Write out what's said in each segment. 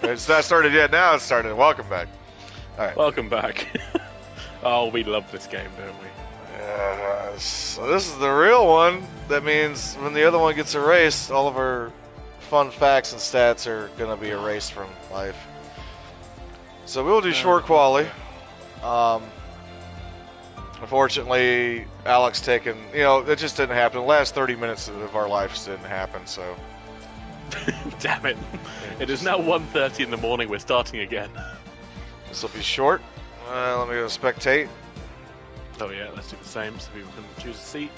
It's not started yet. Now it's started. Welcome back. All right. Welcome back. Oh, we love this game, don't we? So this is the real one. That means when the other one gets erased, all of our fun facts and stats are going to be erased from life. So we'll do short quali. Unfortunately, Alex taken, it just didn't happen. The last 30 minutes of our lives didn't happen, so. Damn it. It is now 1:30 in the morning. We're starting again. This will be short. Let me go to spectate. Oh yeah, let's do the same so people can choose a seat.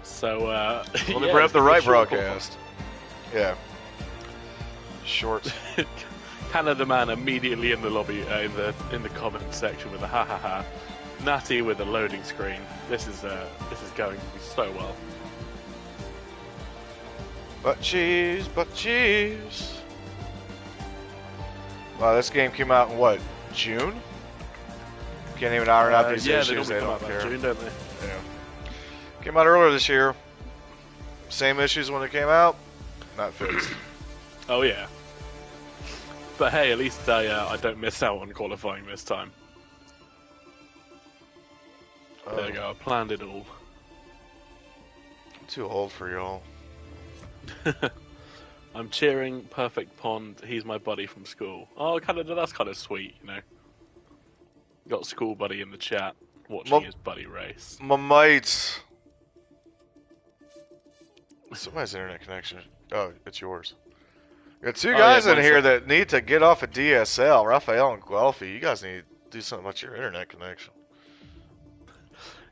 So, let me bring up the right broadcast. Yeah. Short. Canada Man immediately in the lobby, in the comment section with a ha ha ha. Natty with a loading screen. This is going to be so well. But cheese. Wow, this game came out in what, June? Can't even iron out these issues. They don't come out care. June, don't they? Yeah. Came out earlier this year. Same issues when it came out. Not fixed. Oh yeah. But hey, at least I don't miss out on qualifying this time. There you go. I planned it all. I'm too old for y'all. I'm cheering Perfect Pond. He's my buddy from school. Oh, that's kind of sweet, Got school buddy in the chat watching his buddy race. My mates. Somebody's internet connection. Oh, it's yours. We got two guys in here that need to get off a DSL. Raphael and Guelphy. You guys need to do something about your internet connection.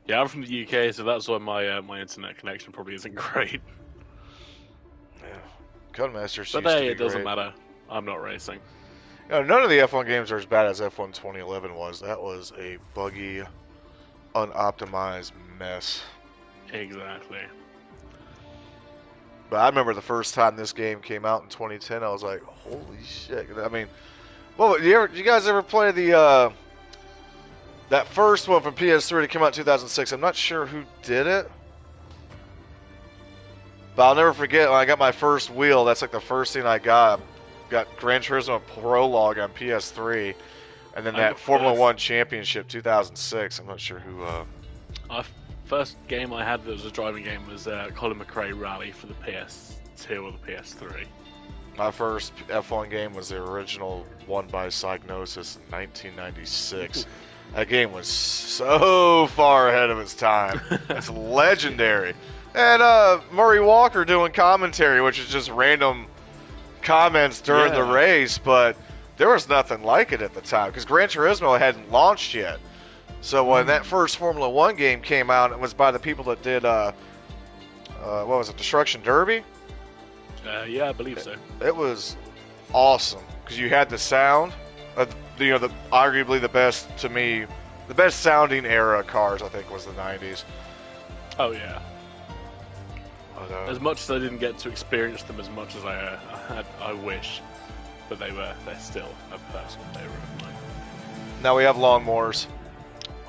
Yeah, I'm from the UK, so that's why my internet connection probably isn't great. Yeah. Codemaster seems but hey, it doesn't matter. I'm not racing. None of the F1 games are as bad as F1 2011 was. That was a buggy, unoptimized mess. Exactly. But I remember the first time this game came out in 2010, I was like, holy shit. I mean, well, you guys ever play the that first one from PS3 that came out in 2006? I'm not sure who did it. But I'll never forget when I got my first wheel, that's like the first thing I got. Got Gran Turismo Prologue on PS3, and then that Formula 1 Championship 2006. I'm not sure who. First game I had that was a driving game was Colin McRae Rally for the PS2 or the PS3. My first F1 game was the original one by Psygnosis in 1996. That game was so far ahead of its time. It's legendary. And Murray Walker doing commentary, which is just random comments during the race, but there was nothing like it at the time because Gran Turismo hadn't launched yet. So when that first Formula 1 game came out, it was by the people that did, what was it, Destruction Derby? Yeah, I believe so. It was awesome because you had the sound, arguably the best, to me, the best sounding era of cars, I think, was the 90s. Oh, yeah. As much as I didn't get to experience them as much as I wish, but they're still a personal favorite of mine. Now we have lawnmowers.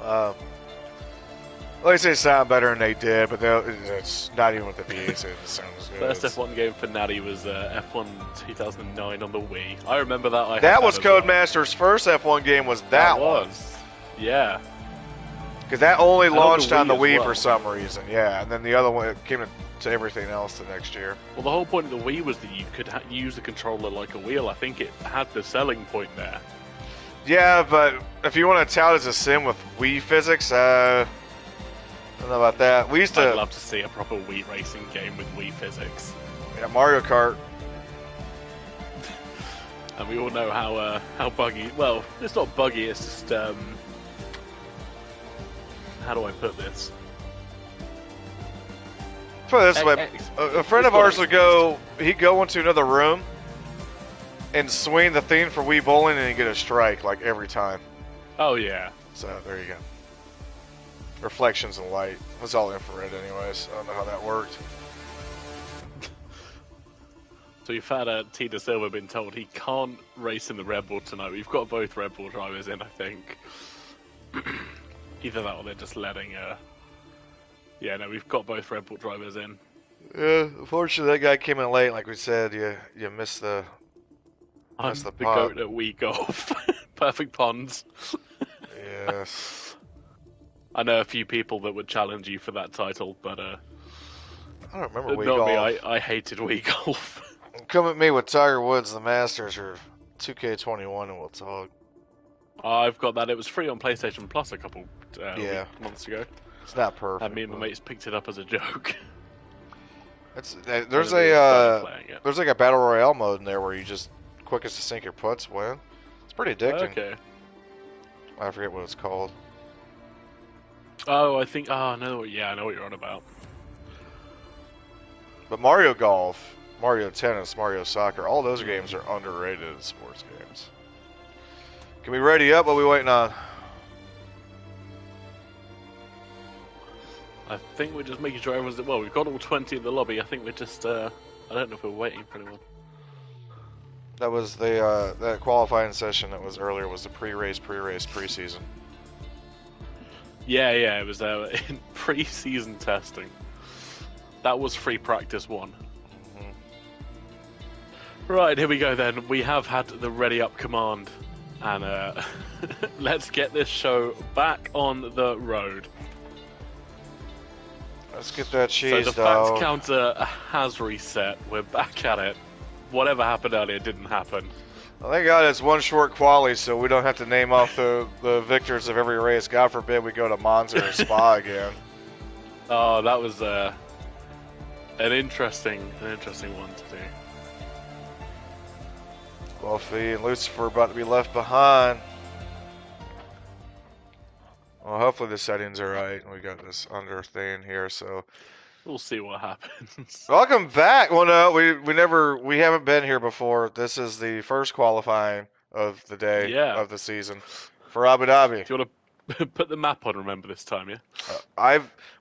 Like I say, sound better than they did, but it's not even with the V8. It sounds good. First F1 game for Natty was F1 2009 on the Wii. I remember that. That was Codemaster's first F1 game. Was that one? Yeah. Because that only launched on the Wii for some reason. Yeah, and then the other one came to everything else the next year. Well, the whole point of the Wii was that you could use the controller like a wheel. I think it had the selling point there. Yeah, but if you want to tout as a sim with Wii physics, I don't know about that. I'd love to see a proper Wii racing game with Wii physics. Yeah, Mario Kart. And we all know how buggy. Well, it's not buggy. It's just how do I put this? Put it this way: a friend of ours would go. He'd go into another room and swing the thing for Wii Bowling, and he'd get a strike like every time. Oh yeah. So there you go. Reflections and light. It was all infrared, anyways. I don't know how that worked. So you've had Tina Silver been told he can't race in the Red Bull tonight. We've got both Red Bull drivers in, I think. Either that or they're just letting... Yeah, no, we've got both Red Bull drivers in. Yeah, unfortunately that guy came in late. Like we said, you missed the I'm the pot. goat at Wii Golf. Perfect ponds. Yes. I know a few people that would challenge you for that title, but I don't remember Wii not me. Golf. I hated Wii Golf. Come at me with Tiger Woods, the Masters, or 2K21, and we'll talk. I've got that. It was free on PlayStation Plus a couple months ago. It's not perfect. And me and my mates picked it up as a joke. There's like a battle royale mode in there where you just quickest to sink your putts win. It's pretty addicting. Okay. I forget what it's called. Oh, I know what you're on about. But Mario Golf, Mario Tennis, Mario Soccer, all those games are underrated as sports games. Can we ready up? What are we waiting on? I think we're just making sure everyone's... Well, we've got all 20 in the lobby. I think we're just... I don't know if we're waiting for anyone. That was the that qualifying session that was earlier was the pre-race, preseason. Yeah, it was in pre-season testing. That was free practice 1. Right, here we go then. We have had the ready up command. And let's get this show back on the road. Let's get that cheese, so the facts counter has reset. We're back at it. Whatever happened earlier didn't happen. Well, thank God it's one short quali, so we don't have to name off the victors of every race. God forbid we go to Monza or Spa again. Oh, that was an interesting one to do. Wolfie and Lucifer about to be left behind. Well, hopefully the settings are right. We got this under thing here, so we'll see what happens. Welcome back. Well, no, we haven't been here before. This is the first qualifying of the day of the season for Abu Dhabi. Do you want to put the map on? Remember this time, yeah.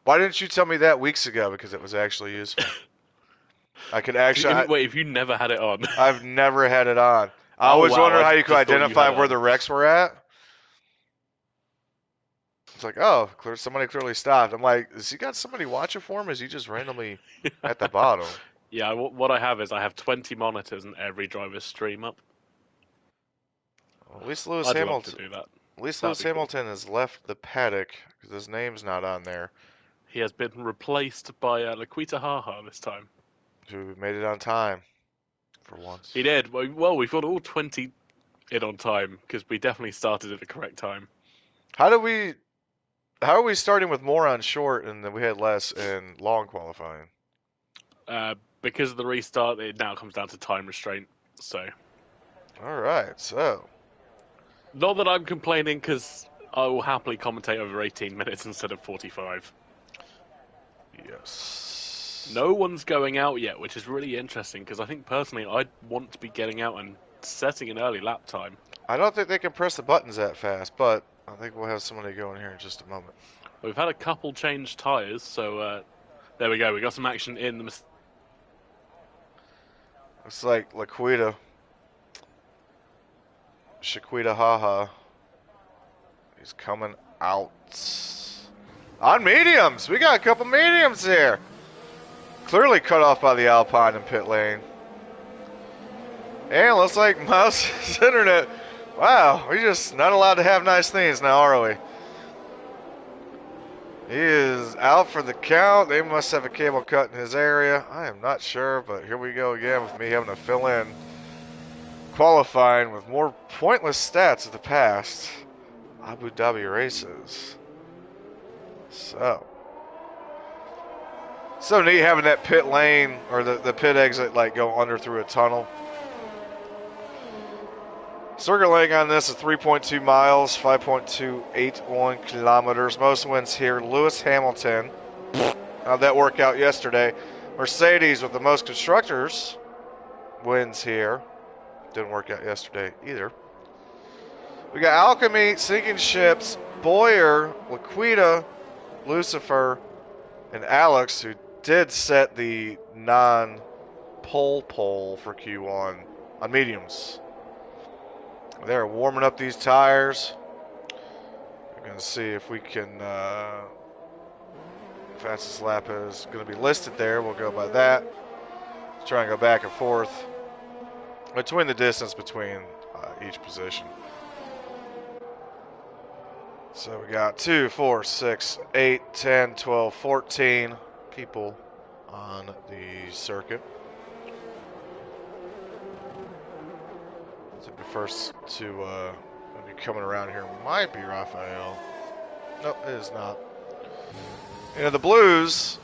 Why didn't you tell me that weeks ago? Because it was actually useful. I could actually. Wait, if you never had it on? I've never had it on. I always wondered how you could identify where the wrecks were at. It's like, oh, somebody clearly stopped. I'm like, has he got somebody watching for him? Or is he just randomly at the bottom? Yeah, what I have is I have 20 monitors and every driver's stream up. Well, at least Lewis Hamilton. Do that. At least Lewis Hamilton has left the paddock because his name's not on there. He has been replaced by Laquita Haha this time. Who made it on time for once. He did. Well, we've got all 20 in on time because we definitely started at the correct time. How are we starting with more on short and then we had less in long qualifying? Because of the restart, it now comes down to time restraint. So. All right, so. Not that I'm complaining, because I will happily commentate over 18 minutes instead of 45. Yes. No one's going out yet, which is really interesting, because I think personally I'd want to be getting out and setting an early lap time. I don't think they can press the buttons that fast, but I think we'll have somebody going here in just a moment. We've had a couple change tyres, so there we go. We got some action in the... Looks like Shaquita Haha. He's coming out. On mediums! We got a couple mediums here. Clearly cut off by the Alpine in pit lane. And looks like Mouse's internet. Wow, we're just not allowed to have nice things now, are we? He is out for the count. They must have a cable cut in his area. I am not sure, but here we go again with me having to fill in qualifying with more pointless stats of the past Abu Dhabi races. So neat having that pit lane or the pit exit like go under through a tunnel. Circuit length on this is 3.2 miles, 5.281 kilometers. Most wins here, Lewis Hamilton. How'd that work out yesterday? Mercedes with the most constructors wins here. Didn't work out yesterday either. We got Alchemy, Sinking Ships, Boyer, Laquita, Lucifer, and Alex, who did set the non-pole for Q1 on mediums. They're warming up these tires. We're going to see if we can Fastest lap is going to be listed there. We'll go by that. Try and go back and forth between the distance between each position. So we got 2, 4, 6, 8, 10, 12, 14 people on the circuit. So the first to be coming around here might be Raphael. Nope, it is not. You know, the blues,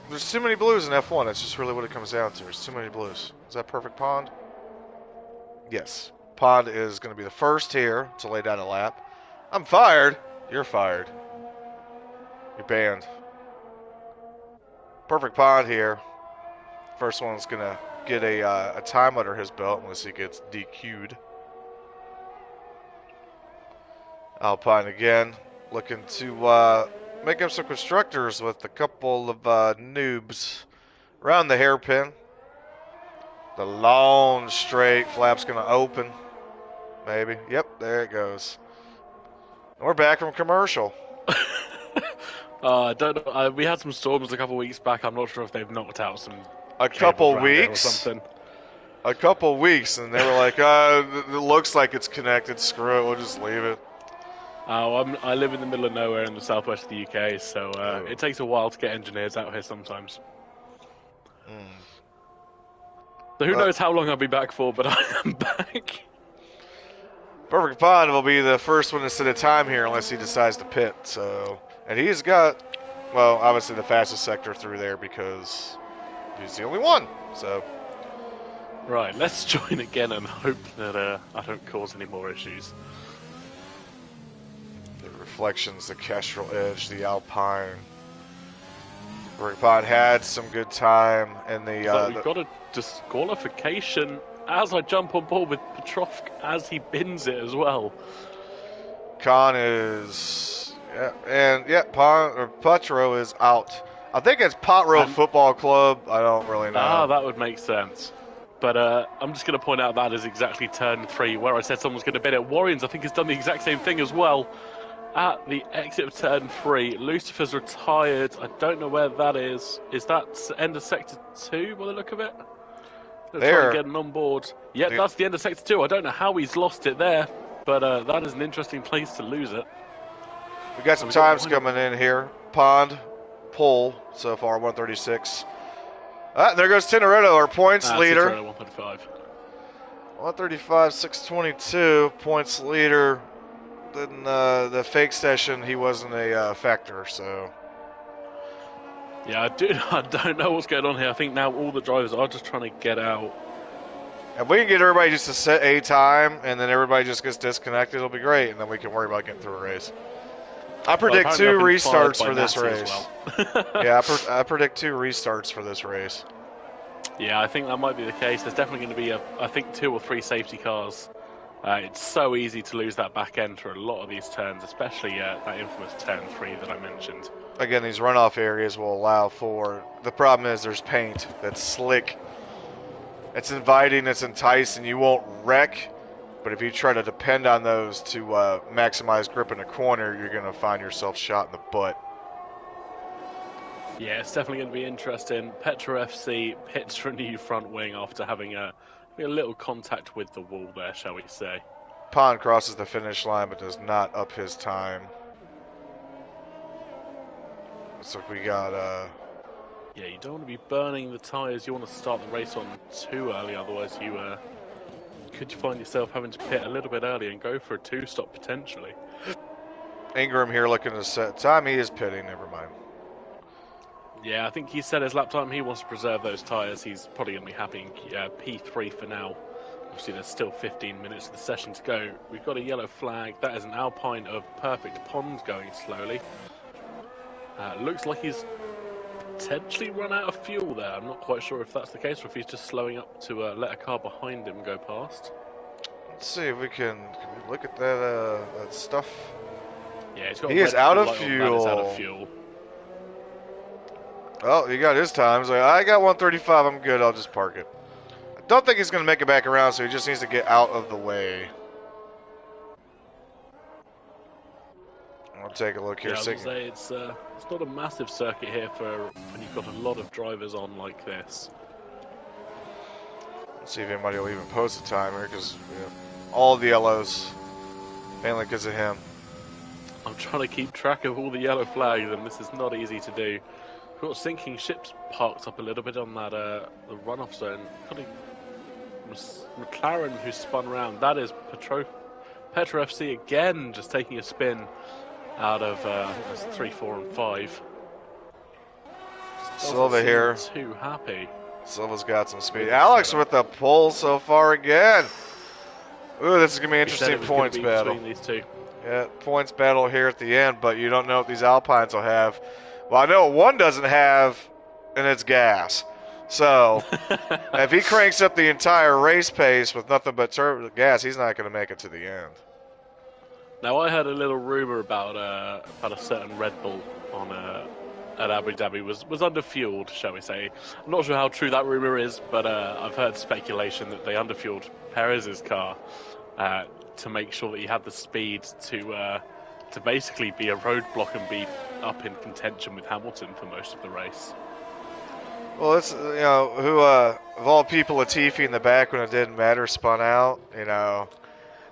there's too many blues in F1. That's just really what it comes down to. There's too many blues. Is that perfect pond? Yes. Pond is going to be the first here to lay down a lap. I'm fired. You're fired. You're banned. Perfect pond here. First one's going to get a time under his belt unless he gets DQ'd. Alpine again. Looking to make up some constructors with a couple of noobs around the hairpin. The long straight flap's going to open. Maybe. Yep, there it goes. We're back from commercial. I don't know. We had some storms a couple of weeks back. I'm not sure if they've knocked out some. A couple weeks? Or something. A couple weeks, and they were like, it looks like it's connected. Screw it, we'll just leave it. I live in the middle of nowhere in the southwest of the UK, so it takes a while to get engineers out here sometimes. So who knows how long I'll be back for, but I am back. Perfect Pond will be the first one to set a time here unless he decides to pit. So, and he's got, well, obviously the fastest sector through there because he's the only one. So, right, let's join again and hope that I don't cause any more issues. The Reflections, the Kestrel Edge, the Alpine. Perfect Pond had some good time, and we've got a disqualification as I jump on board with Petrov as he bins it as well. Khan is, Petro is out. I think it's Pot Row Football Club. I don't really know. That would make sense. But I'm just going to point out that is exactly turn 3, where I said someone's going to bin it. Warriors, I think, has done the exact same thing as well. At the exit of turn 3, Lucifer's retired. I don't know where that is. Is that end of sector 2 by the look of it? There. Getting on board. Yeah, that's the end of sector 2. I don't know how he's lost it there, but that is an interesting place to lose it. We got some times coming in here. Pond, pole so far, 136. There goes Tintoretto, our points leader. 135. 135, 622, points leader. In the fake session, he wasn't a factor, so. Yeah, I don't know what's going on here. I think now all the drivers are just trying to get out. If we can get everybody just to set a time, and then everybody just gets disconnected, it'll be great, and then we can worry about getting through a race. I predict 2 restarts for this race. Well. Yeah, I predict 2 restarts for this race. Yeah, I think that might be the case. There's definitely going to be, I think, 2 or 3 safety cars. It's so easy to lose that back end for a lot of these turns, especially that infamous turn 3 that I mentioned. Again, these runoff areas will allow for... The problem is there's paint that's slick. It's inviting, it's enticing, you won't wreck. But if you try to depend on those to maximize grip in a corner, you're going to find yourself shot in the butt. Yeah, it's definitely going to be interesting. Petro FC pits for a new front wing after having a little contact with the wall there, shall we say. Pond crosses the finish line but does not up his time. Looks like we got... Yeah, you don't want to be burning the tyres. You want to start the race on too early, otherwise you could find yourself having to pit a little bit early and go for a 2-stop potentially. Ingram here looking to set time. He is pitting, never mind. Yeah, I think he set his lap time. He wants to preserve those tyres. He's probably going to be happy in P3 for now. Obviously, there's still 15 minutes of the session to go. We've got a yellow flag. That is an Alpine of Perfect Pond going slowly. Looks like he's potentially run out of fuel there. I'm not quite sure if that's the case or if he's just slowing up to let a car behind him go past. Let's see if we can we look at that stuff. Yeah, he's got he is out of fuel. Oh, he got his time. He's like, I got 135. I'm good. I'll just park it. I don't think he's going to make it back around, so he just needs to get out of the way. I'll take a look here. Yeah, I was gonna say it's not a massive circuit here for when you've got a lot of drivers on like this. Let's see if anybody will even post a timer, because all the yellows, mainly because of him. I'm trying to keep track of all the yellow flags, and this is not easy to do. We've got sinking ships parked up a little bit on that the runoff zone. Got a McLaren who spun around. That is Petro FC again, just taking a spin out of I think that's 3, 4, and 5. Silva here. Too happy. Silva's got some speed. Alex with the pole so far again. Ooh, this is going to be an interesting points battle. Between these two. Yeah, points battle here at the end, but you don't know what these Alpines will have. Well, I know what one doesn't have, and it's gas. So, if he cranks up the entire race pace with nothing but turbo gas, he's not going to make it to the end. Now, I heard a little rumor about a certain Red Bull on at Abu Dhabi was underfueled, shall we say. I'm not sure how true that rumor is, but I've heard speculation that they underfueled Perez's car to make sure that he had the speed to basically be a roadblock and be up in contention with Hamilton for most of the race. Well, it's, who, of all people, Latifi in the back when it didn't matter spun out,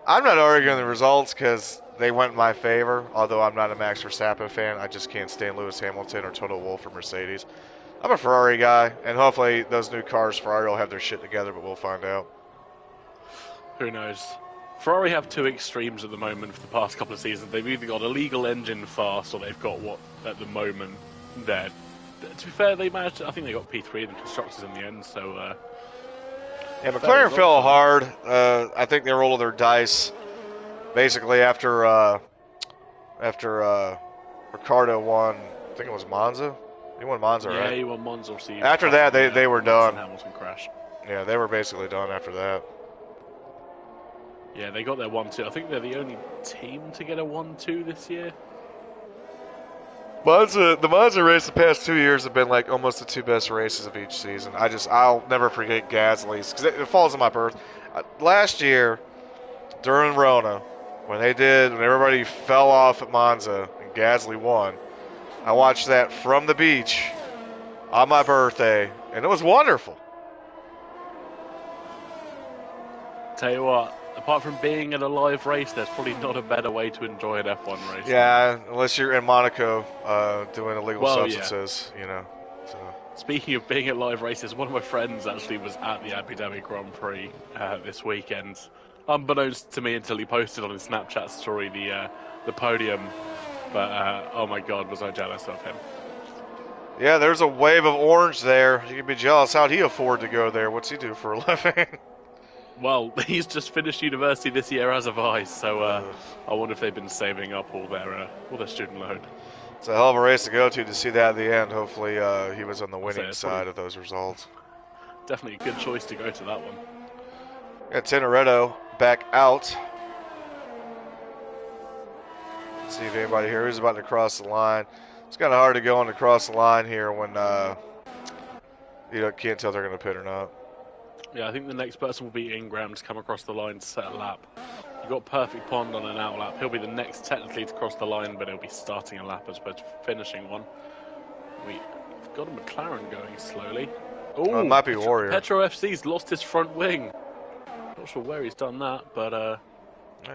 I'm not arguing the results because they went in my favor, although I'm not a Max Verstappen fan. I just can't stand Lewis Hamilton or Toto Wolff or Mercedes. I'm a Ferrari guy, and hopefully those new cars, Ferrari will have their shit together, but we'll find out. Who knows? Ferrari have two extremes at the moment for the past couple of seasons. They've either got a legal engine fast, or they've got what, at the moment, they're... To be fair, they managed to, I think they got P3 in the Constructors in the end, so... yeah, McLaren fell hard. I think they rolled their dice basically after Ricardo won, I think it was Monza. He won Monza, right? Yeah, he won Monza. After that, they were done. Hamilton crash. Yeah, they were basically done after that. Yeah, they got their 1-2. I think they're the only team to get a 1-2 this year. The Monza race the past 2 years have been like almost the two best races of each season. I'll never forget Gasly's, because it falls on my birth. Last year, during Rona, when everybody fell off at Monza and Gasly won, I watched that from the beach on my birthday, and it was wonderful. Tell you what, apart from being in a live race, there's probably not a better way to enjoy an F1 race. Yeah, unless you're in Monaco doing illegal substances, So. Speaking of being at live races, one of my friends actually was at the Abu Dhabi Grand Prix this weekend. Unbeknownst to me until he posted on his Snapchat story the podium. But, oh my God, was I jealous of him. Yeah, there's a wave of orange there. You can be jealous. How'd he afford to go there? What's he do for a living? Well, he's just finished university this year, as have I, so I wonder if they've been saving up all their student loan. It's a hell of a race to go to see that at the end. Hopefully he was on the winning side of those results. Definitely a good choice to go to that one. Got Tintoretto back out. Let's see if anybody here is about to cross the line. It's kind of hard to go on to cross the line here when you can't tell if they're going to pit or not. Yeah, I think the next person will be Ingram to come across the line to set a lap. You've got Perfect Pond on an out lap. He'll be the next technically to cross the line, but he'll be starting a lap as opposed to finishing one. We've got a McLaren going slowly. Oh, it might be Warrior. Petro FC's lost his front wing. Not sure where he's done that, but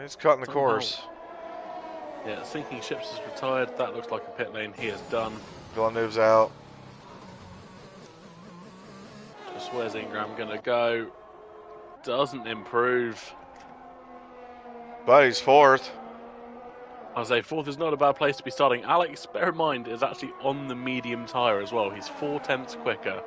he's cutting the course. Yeah, Sinking Ships is retired. That looks like a pit lane he is done. Villeneuve's out. Just where's Ingram going to go? Doesn't improve. But he's fourth. I'll say fourth is not a bad place to be starting. Alex, bear in mind, is actually on the medium tyre as well. He's 4/10 quicker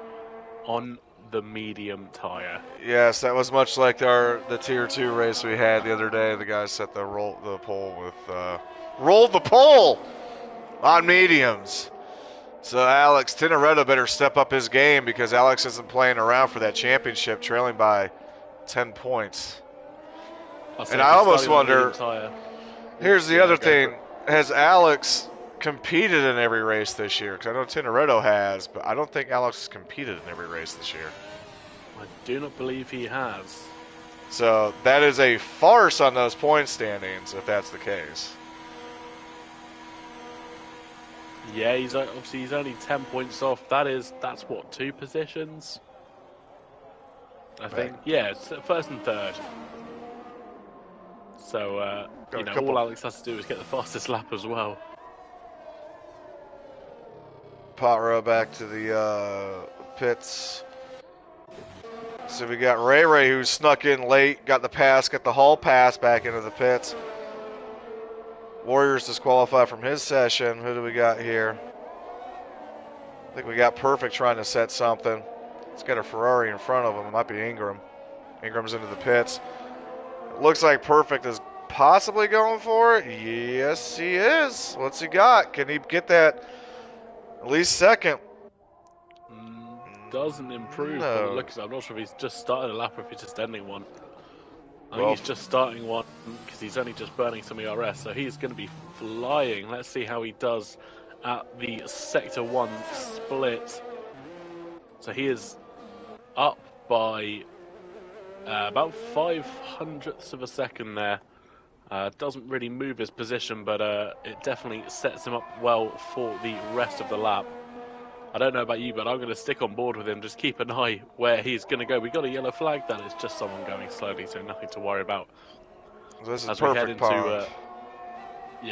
on the medium tyre. Yes, that was much like the Tier 2 race we had the other day. The guy set the pole with rolled the pole on mediums. So Alex Tintoretto better step up his game because Alex isn't playing around for that championship, trailing by 10 points. And I almost wonder, here's the other thing, has Alex competed in every race this year? Because I know Tintoretto has, but I don't think Alex has competed in every race this year. I do not believe he has. So that is a farce on those point standings, if that's the case. Yeah, he's only 10 points off. That's what, 2 positions, I think. Yeah, it's first and third. So all Alex has to do is get the fastest lap as well. Pot row back to the pits. So we got Ray who snuck in late, got the hall pass back into the pits. Warriors disqualified from his session. Who do we got here? I think we got Perfect trying to set something. It's got a Ferrari in front of him. It might be Ingram. Ingram's into the pits. It looks like Perfect is possibly going for it. Yes, he is. What's he got? Can he get that at least second? Doesn't improve. No. But look, I'm not sure if he's just started a lap or if he's just ending one. I think he's just starting one because he's only just burning some ERS, so he's going to be flying. Let's see how he does at the Sector 1 split. So he is up by about 0.05 of a second there. Doesn't really move his position, but it definitely sets him up well for the rest of the lap. I don't know about you, but I'm going to stick on board with him. Just keep an eye where he's going to go. We got a yellow flag. That is just someone going slowly, so nothing to worry about. This is as perfect we head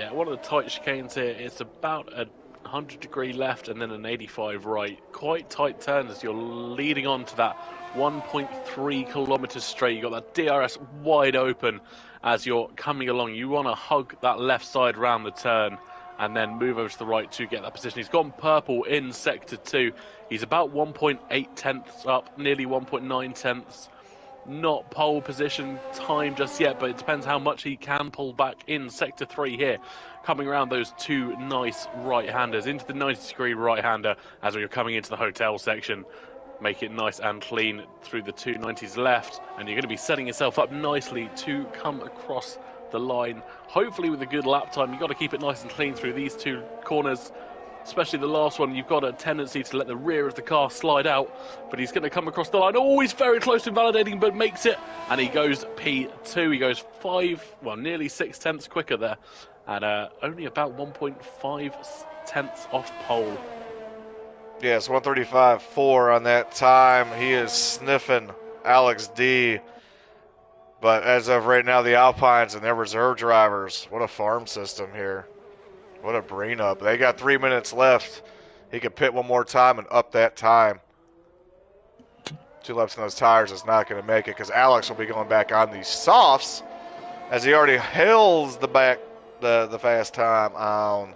into one of the tight chicanes here. It's about a 100-degree left and then an 85 right. Quite tight turns as you're leading on to that 1.3 kilometers straight. You got that DRS wide open as you're coming along. You want to hug that left side round the turn and then move over to the right to get that position. He's gone purple in Sector 2. He's about 1.8 tenths up, nearly 1.9 tenths. Not pole position time just yet, but it depends how much he can pull back in Sector 3 here. Coming around those two nice right-handers into the 90-degree right-hander as we're coming into the hotel section. Make it nice and clean through the 290s left, and you're going to be setting yourself up nicely to come across the line, hopefully with a good lap time. You've got to keep it nice and clean through these two corners, especially the last one. You've got a tendency to let the rear of the car slide out, but he's going to come across the line. Oh, he's very close to invalidating, but makes it, and he goes P2. He goes nearly 6 tenths quicker there, and only about 1.5 tenths off pole. Yes, 1:35.4 on that time. He is sniffing Alex D. But as of right now, the Alpines and their reserve drivers, what a farm system here. What a brain up. They got 3 minutes left. He could pit one more time and up that time. 2 laps in those tires is not going to make it because Alex will be going back on these softs as he already hails the fast time on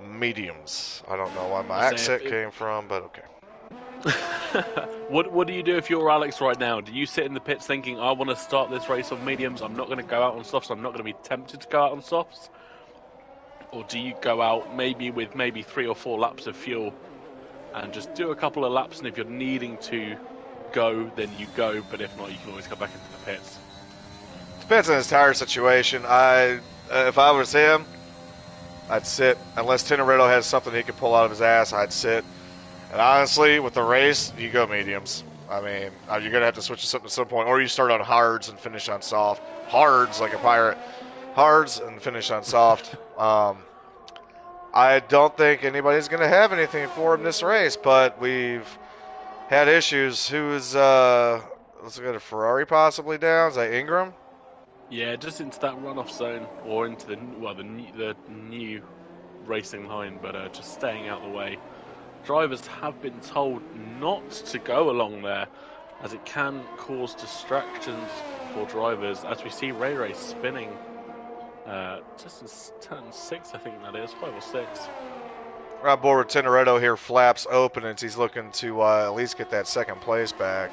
mediums. I don't know why my accent came from, but okay. What do you do if you're Alex right now? Do you sit in the pits thinking, I want to start this race on mediums, I'm not going to go out on softs, I'm not going to be tempted to go out on softs? Or do you go out with 3 or 4 laps of fuel and just do a couple of laps, and if you're needing to go, then you go, but if not, you can always come back into the pits? Depends on his tire situation. If I was him, I'd sit. Unless Tintoretto has something he could pull out of his ass, I'd sit. And honestly, with the race, you go mediums. I mean, you're going to have to switch to something at some point. Or you start on hards and finish on soft. Hards, like a pirate. Hards and finish on soft. I don't think anybody's going to have anything for him this race, but we've had issues. Let's look at a Ferrari possibly down. Is that Ingram? Yeah, just into that runoff zone, or into the new racing line, but just staying out of the way. Drivers have been told not to go along there, as it can cause distractions for drivers. As we see Ray spinning just in turn 6, I think that is, 5 or 6. Right on board with Tintoretto here, flaps open, and he's looking to at least get that second place back.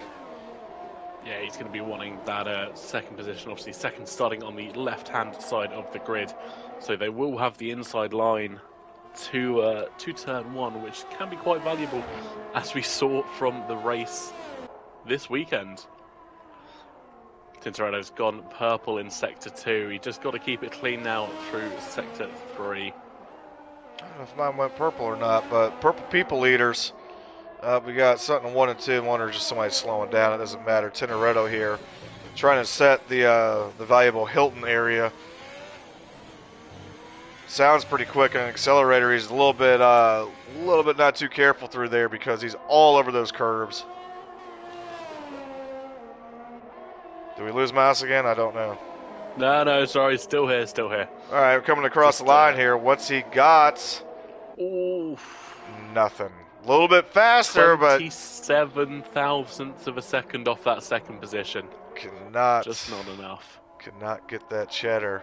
Yeah, he's going to be wanting that second position, obviously second starting on the left-hand side of the grid. So they will have the inside line to turn 1, which can be quite valuable, as we saw from the race this weekend. Tintoretto's gone purple in Sector 2. He just got to keep it clean now through Sector 3. I don't know if mine went purple or not, but purple people leaders. We got something 1 and 2, and 1 or just somebody slowing down. It doesn't matter. Tintoretto here trying to set the valuable Hilton area. sounds pretty quick on an accelerator. He's a little bit not too careful through there because he's all over those curves. Do we lose Mouse again? I don't know. No, sorry, still here. All right, we're coming across the line here. What's he got? Oof. Nothing. A little bit faster, but 27 thousandths of a second off that second position. Just not enough. Cannot get that cheddar.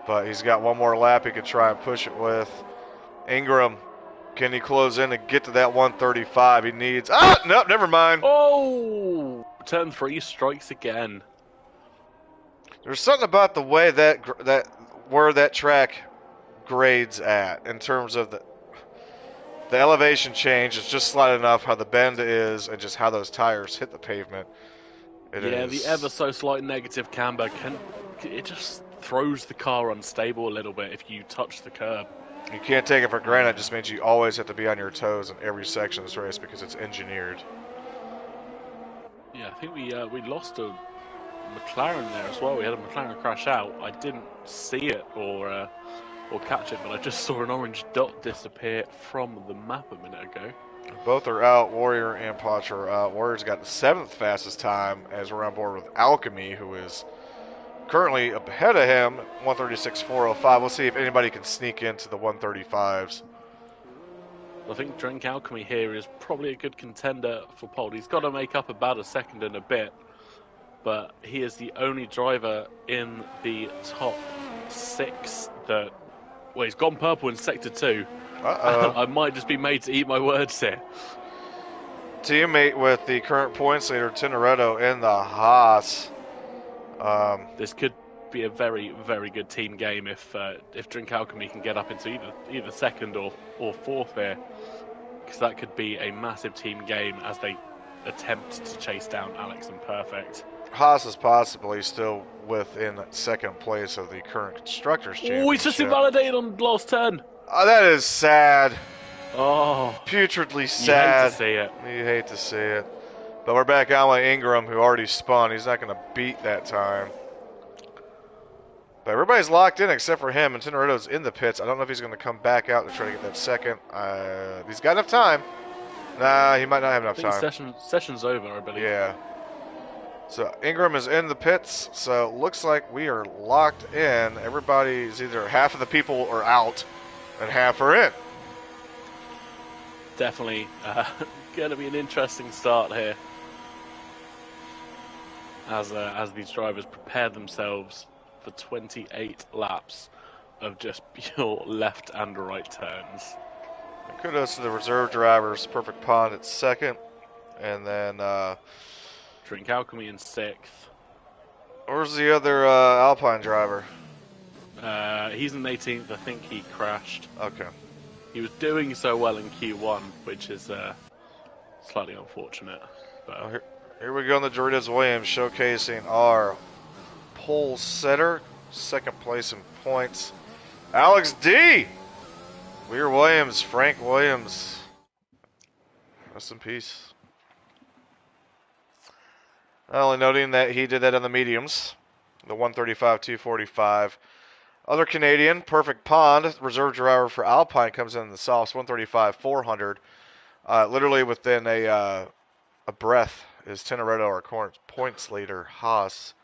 But he's got one more lap he could try and push it with. Ingram, can he close in and get to that 135? He needs. Nope, never mind. Oh, turn 3 strikes again. There's something about the way where that track grades at in terms of the elevation change is just slight enough how the bend is and just how those tires hit the pavement. The ever so slight negative camber it just throws the car unstable a little bit if you touch the curb. You can't take it for granted. It just means you always have to be on your toes in every section of this race because it's engineered. Yeah, I think we lost a McLaren there as well. We had a McLaren crash out. I didn't see it or catch it, but I just saw an orange dot disappear from the map a minute ago. Both are out. Warrior and Patra are out. Warrior's got the 7th fastest time as we're on board with Alchemy, who is currently ahead of him, 136.405. We'll see if anybody can sneak into the 135s. I think Drink Alchemy here is probably a good contender for pole. He's got to make up about a second and a bit, but he is the only driver in the top 6 that... Well, he's gone purple in Sector 2. I might just be made to eat my words here. Teammate with the current points leader, Tintoretto, in the Haas. This could be a very, very good team game if Drink Alchemy can get up into either second or fourth here, because that could be a massive team game as they attempt to chase down Alex and Perfect. Haas is possibly still within second place of the current Constructors' Championship. Oh, he's just invalidated on the last turn. Oh, that is sad. Oh. Putridly sad. You hate to see it. You hate to see it. But we're back on with Ingram, who already spun. He's not going to beat that time. But everybody's locked in except for him, and Tintoretto's in the pits. I don't know if he's going to come back out to try to get that second. He's got enough time. Nah, he might not have enough time. Session's over, I believe. Yeah. So Ingram is in the pits, so it looks like we are locked in. Everybody's either half of the people are out and half are in. Definitely going to be an interesting start here as these drivers prepare themselves for 28 laps of just pure left and right turns. And kudos to the reserve drivers. Perfect Pond at second, and then Drink Alchemy in 6th. Where's the other Alpine driver? He's in 18th. I think he crashed. Okay. He was doing so well in Q1, which is slightly unfortunate. But here we go in the Doritos Williams, showcasing our pole setter, second place in points, Alex D. Weir Williams, Frank Williams. Rest in peace. Not only noting that he did that on the mediums, the 135, 245. Other Canadian, Perfect Pond, reserve driver for Alpine, comes in the softs, 135, 400. Literally within a breath is Tintoretto, our current points leader, Haas,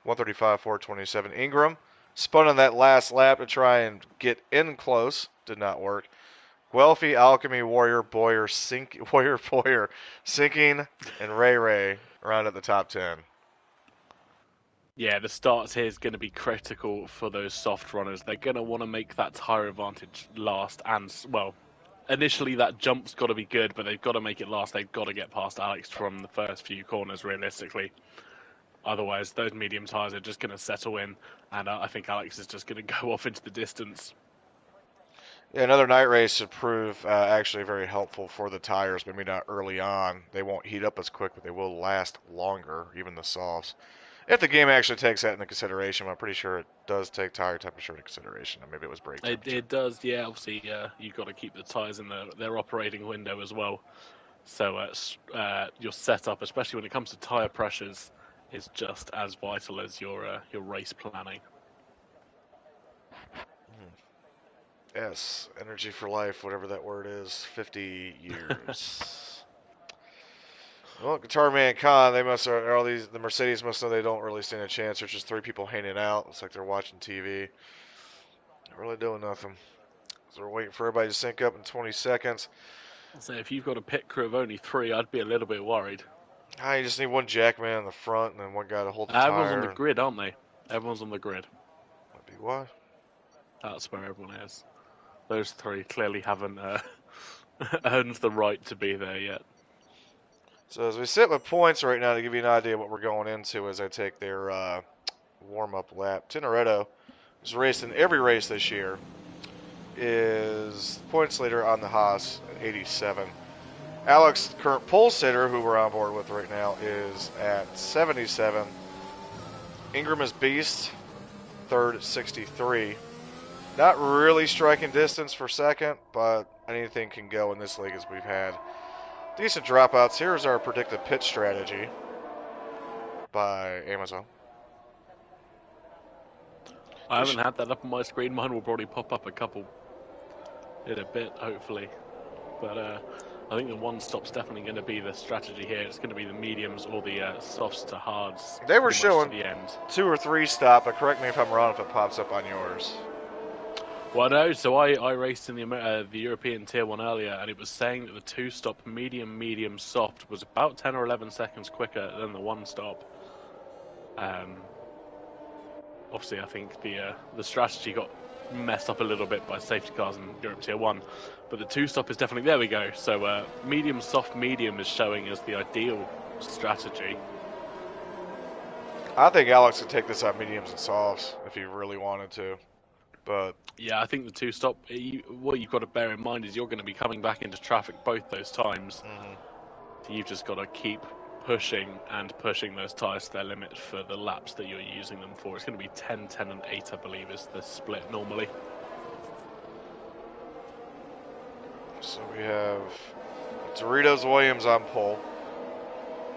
135, 427. Ingram spun on that last lap to try and get in close. Did not work. Guelphy, Alchemy, Warrior, Boyer, Sinking, and Ray around at the top 10. Yeah, the starts here is going to be critical for those soft runners. They're going to want to make that tyre advantage last. And, well, initially that jump's got to be good, but they've got to make it last. They've got to get past Alex from the first few corners, realistically. Otherwise, those medium tyres are just going to settle in, and I think Alex is just going to go off into the distance. Yeah, another night race should prove actually very helpful for the tires. Maybe not early on. They won't heat up as quick, but they will last longer, even the softs. If the game actually takes that into consideration, I'm pretty sure it does take tire temperature into consideration. Maybe it was brake temperature. It does, yeah. Obviously, you've got to keep the tires in their operating window as well. So your setup, especially when it comes to tire pressures, is just as vital as your race planning. Yes, energy for life, whatever that word is. 50 years. Well, Guitar Man Khan, they must are all these. The Mercedes must know they don't really stand a chance. There's just 3 people hanging out. Looks like they're watching TV. Not really doing nothing. So we're waiting for everybody to sync up in 20 seconds. So if you've got a pit crew of only 3, I'd be a little bit worried. Ah, you just need one jackman in the front and then one guy to hold the Everyone's tire. on the grid, aren't they? Everyone's on the grid. Might be why. That's where everyone is. Those 3 clearly haven't earned the right to be there yet. So as we sit with points right now, to give you an idea of what we're going into as I take their warm-up lap. Tintoretto, who's raced in every race this year, is points leader on the Haas at 87. Alex, current pole sitter, who we're on board with right now, is at 77. Ingram is beast, third at 63. Not really striking distance for second, but anything can go in this league as we've had decent dropouts. Here's our predicted pit strategy by Amazon. I haven't had that up on my screen. Mine will probably pop up a couple in a bit, hopefully. But I think the one stop's definitely going to be the strategy here. It's going to be the mediums or the softs to hards. They were showing to the end. 2 or 3 stop, but correct me if I'm wrong if it pops up on yours. Well, no. So I raced in the European Tier 1 earlier, and it was saying that the 2-stop medium soft was about 10 or 11 seconds quicker than the 1-stop. Obviously, I think the strategy got messed up a little bit by safety cars in Europe Tier 1, but the 2-stop is definitely, there we go. So medium, soft, medium is showing as the ideal strategy. I think Alex could take this on mediums and softs if he really wanted to. But yeah, I think the 2-stop, what you've got to bear in mind is you're going to be coming back into traffic both those times. Mm-hmm. So you've just got to keep pushing those tyres to their limit for the laps that you're using them for. It's going to be 10, 10 and 8, I believe, is the split normally. So we have Doritos Williams on pole.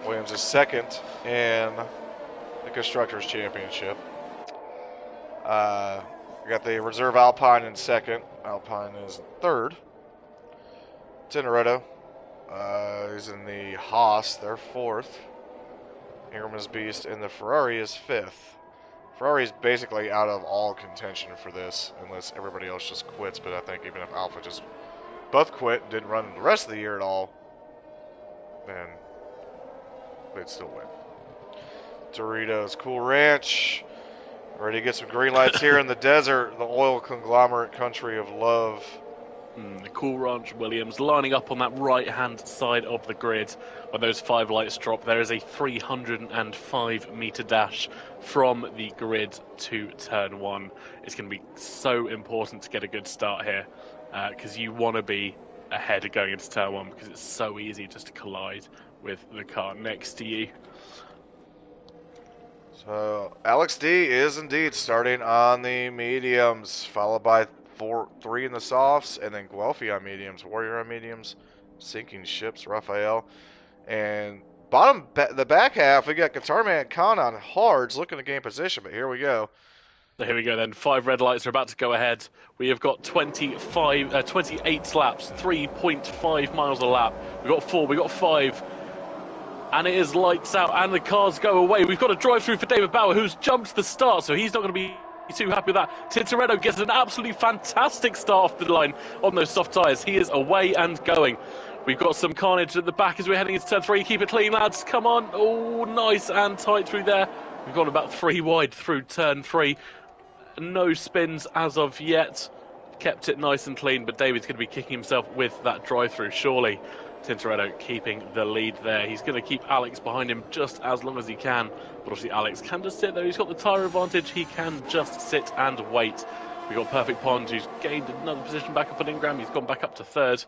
Williams is second in the Constructors' Championship. We got the reserve Alpine in second. Alpine is third. Tintoretto is in the Haas. They're fourth. Ingram is beast, and the Ferrari is fifth. Ferrari is basically out of all contention for this, unless everybody else just quits. But I think even if Alpha just both quit and didn't run the rest of the year at all, then they'd still win. Doritos Cool Ranch. Ready to get some green lights here in the desert, the oil conglomerate country of love. The Cool Ranch Williams lining up on that right-hand side of the grid. When those 5 lights drop, there is a 305-meter dash from the grid to turn 1. It's going to be so important to get a good start here, because you want to be ahead of going into turn 1, because it's so easy just to collide with the car next to you. So Alex D is indeed starting on the mediums, followed by 3 in the softs, and then Guelphy on mediums, Warrior on mediums, Sinking Ships, Raphael. And the back half, we got Guitar Man Khan on hards, looking to gain position, but here we go. So here we go then. 5 red lights are about to go ahead. We have got 28 laps, 3.5 miles a lap. We've got 4, we've got 5. And it is lights out, and the cars go away. We've got a drive-through for David Bauer, who's jumped the start, so he's not going to be too happy with that. Tintoretto gets an absolutely fantastic start off the line on those soft tyres. He is away and going. We've got some carnage at the back as we're heading into turn 3. Keep it clean, lads. Come on. Oh, nice and tight through there. We've gone about 3 wide through turn 3. No spins as of yet. Kept it nice and clean, but David's going to be kicking himself with that drive-through, surely. Tintoretto keeping the lead there. He's going to keep Alex behind him just as long as he can. But obviously Alex can just sit there. He's got the tyre advantage. He can just sit and wait. We've got Perfect Pond, who's gained another position back up on Ingram. He's gone back up to 3rd.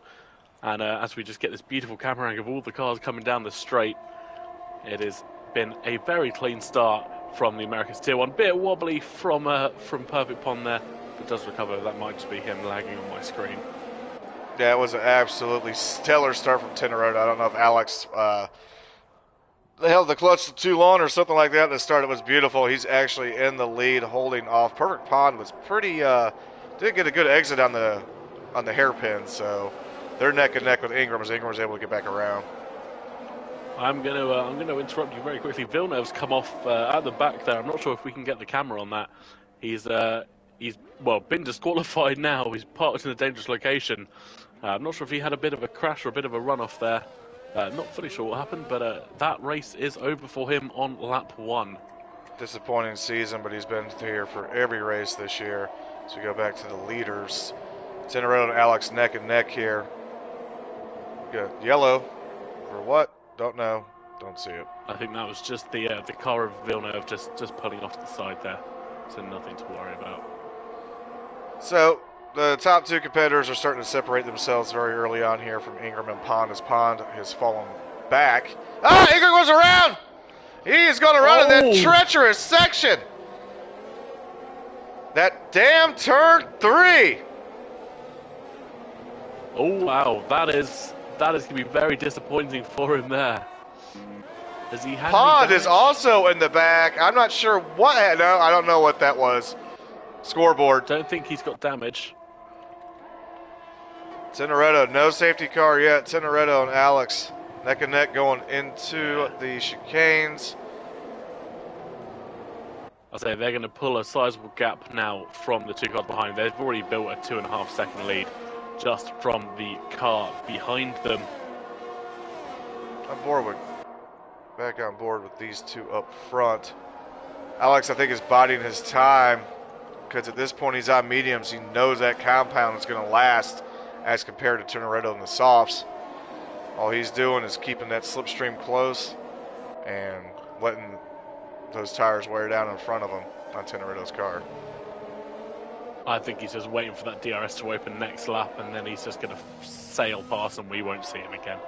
And as we just get this beautiful camera angle of all the cars coming down the straight, it has been a very clean start from the Americas Tier 1. Bit wobbly from Perfect Pond there, but does recover. That might just be him lagging on my screen. Yeah, it was an absolutely stellar start from Tintoretto. I don't know if Alex held the clutch too long or something like that at the start. It was beautiful. He's actually in the lead, holding off. Perfect Pond was pretty Did get a good exit on the hairpin, so they're neck and neck with Ingram as Ingram was able to get back around. I'm gonna interrupt you very quickly. Villeneuve's come off at the back there. I'm not sure if we can get the camera on that. He's well been disqualified now. He's parked in a dangerous location. I'm not sure if he had a bit of a crash or a bit of a runoff there. Not fully sure what happened, but that race is over for him on lap 1. Disappointing season, but he's been here for every race this year. So we go back to the leaders. Tintoretto and Alex neck and neck here. Good. Yellow for what? Don't know. Don't see it. I think that was just the car of Villeneuve just pulling off to the side there. So nothing to worry about. So the top two competitors are starting to separate themselves very early on here from Ingram and Pond, as Pond has fallen back. Ah, Ingram goes around! He's going to run in that treacherous section! That damn turn 3! Oh, wow. That is going to be very disappointing for him there. Does he have Pond is also in the back. I'm not sure what... No, I don't know what that was. Scoreboard. Don't think he's got damage. Tintoretto, no safety car yet. Tintoretto and Alex neck and neck going into the chicanes. I'll say they're going to pull a sizable gap now from the two cars behind. They've already built a 2.5 second lead just from the car behind them. Back on board with these two up front. Alex, I think, is biding his time because at this point he's on mediums. He knows that compound is going to last as compared to Tintoretto and the softs. All he's doing is keeping that slipstream close and letting those tires wear down in front of him on Tintoretto's car. I think he's just waiting for that DRS to open next lap, and then he's just going to sail past and we won't see him again.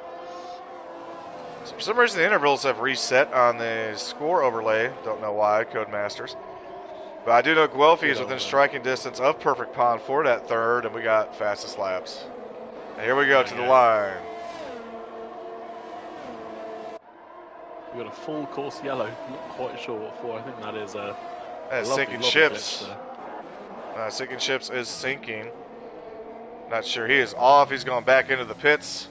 So for some reason the intervals have reset on the score overlay. Don't know why, Codemasters. But I do know Guelphy is within striking distance of Perfect Pond for that third, and we got fastest laps. And here we go to the line. We got a full course yellow. Not quite sure what for. I think that is sinking ships. Sinking ships is sinking. Not sure. He is off. He's going back into the pits.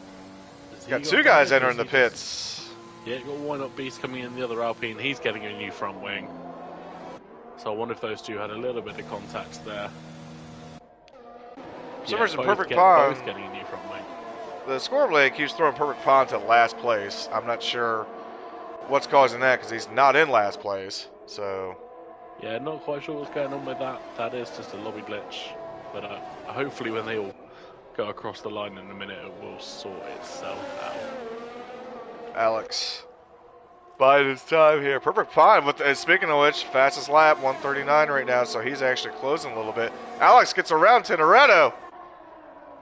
Got two guys entering the pits. Yeah, got Wine Up Beast coming in the other Alpine. He's getting a new front wing. So I wonder if those two had a little bit of contact there. For some reason, Perfect Pond. Both getting a new front wing. The score blade keeps throwing Perfect Pond to last place. I'm not sure what's causing that because he's not in last place. So. Yeah, not quite sure what's going on with that. That is just a lobby glitch. But hopefully when they all go across the line in a minute, it will sort itself out. Alex biding his time here. Perfect Pond, speaking of which, fastest lap, 139 right now, so he's actually closing a little bit. Alex gets around Tintoretto.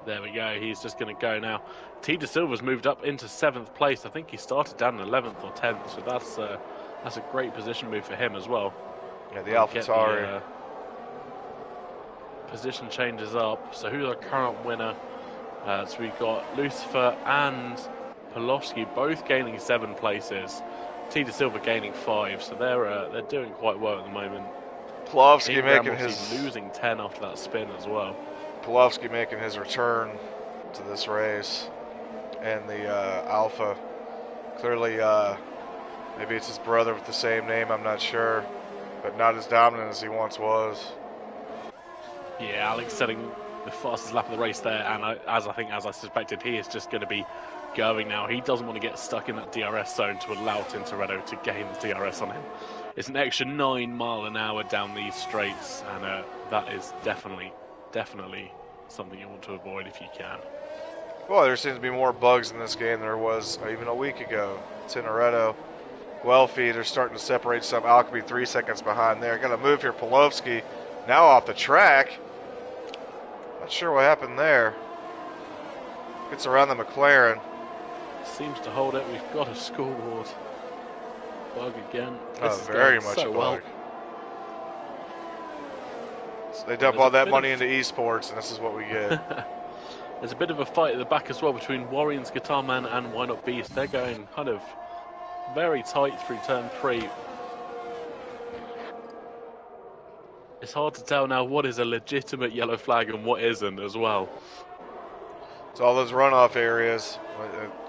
There we go. He's just going to go now. T. De Silva's moved up into 7th place. I think he started down in 11th or 10th, so that's a great position move for him as well. Yeah, the AlphaTauri. Position changes up. So who's our current winner? So we've got Lucifer and Pavlovsky both gaining 7 places. T. De Silva gaining 5, so they're doing quite well at the moment. Pavlovsky making losing 10 after that spin as well. Pavlovsky making his return to this race, and the Alpha clearly maybe it's his brother with the same name. I'm not sure, but not as dominant as he once was. Yeah, Alex setting the fastest lap of the race there, and as I suspected, he is just going to be going now. He doesn't want to get stuck in that DRS zone to allow Tintoretto to gain the DRS on him. It's an extra 9 miles an hour down these straights, and that is definitely something you want to avoid if you can. Well, there seems to be more bugs in this game than there was even a week ago. Tintoretto, Guelphy, they're starting to separate some. Alchemy 3 seconds behind there. Got to move here. Pavlovsky now off the track. Not sure what happened there. Gets around the McLaren. Seems to hold it. We've got a scoreboard bug again. This very much so a bug. So they dump all that money into esports, and this is what we get. There's a bit of a fight at the back as well between Warriors Guitarman and Wine Up Beast. They're going kind of very tight through turn 3. It's hard to tell now what is a legitimate yellow flag and what isn't as well. It's all those runoff areas.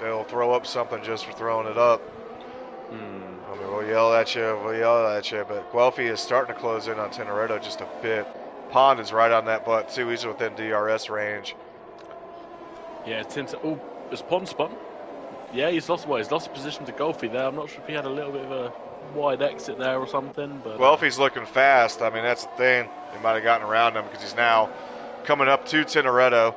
They'll throw up something just for throwing it up. I mean, we'll yell at you, but Guelphy is starting to close in on Tintoretto just a bit. Pond is right on that butt, too. He's within DRS range. Yeah, oh, is Pond spun? Yeah, he's lost position to Guelphy there. I'm not sure if he had a little bit of a wide exit there or something. But Guelphy's looking fast. I mean, that's the thing. They might have gotten around him because he's now coming up to Tintoretto.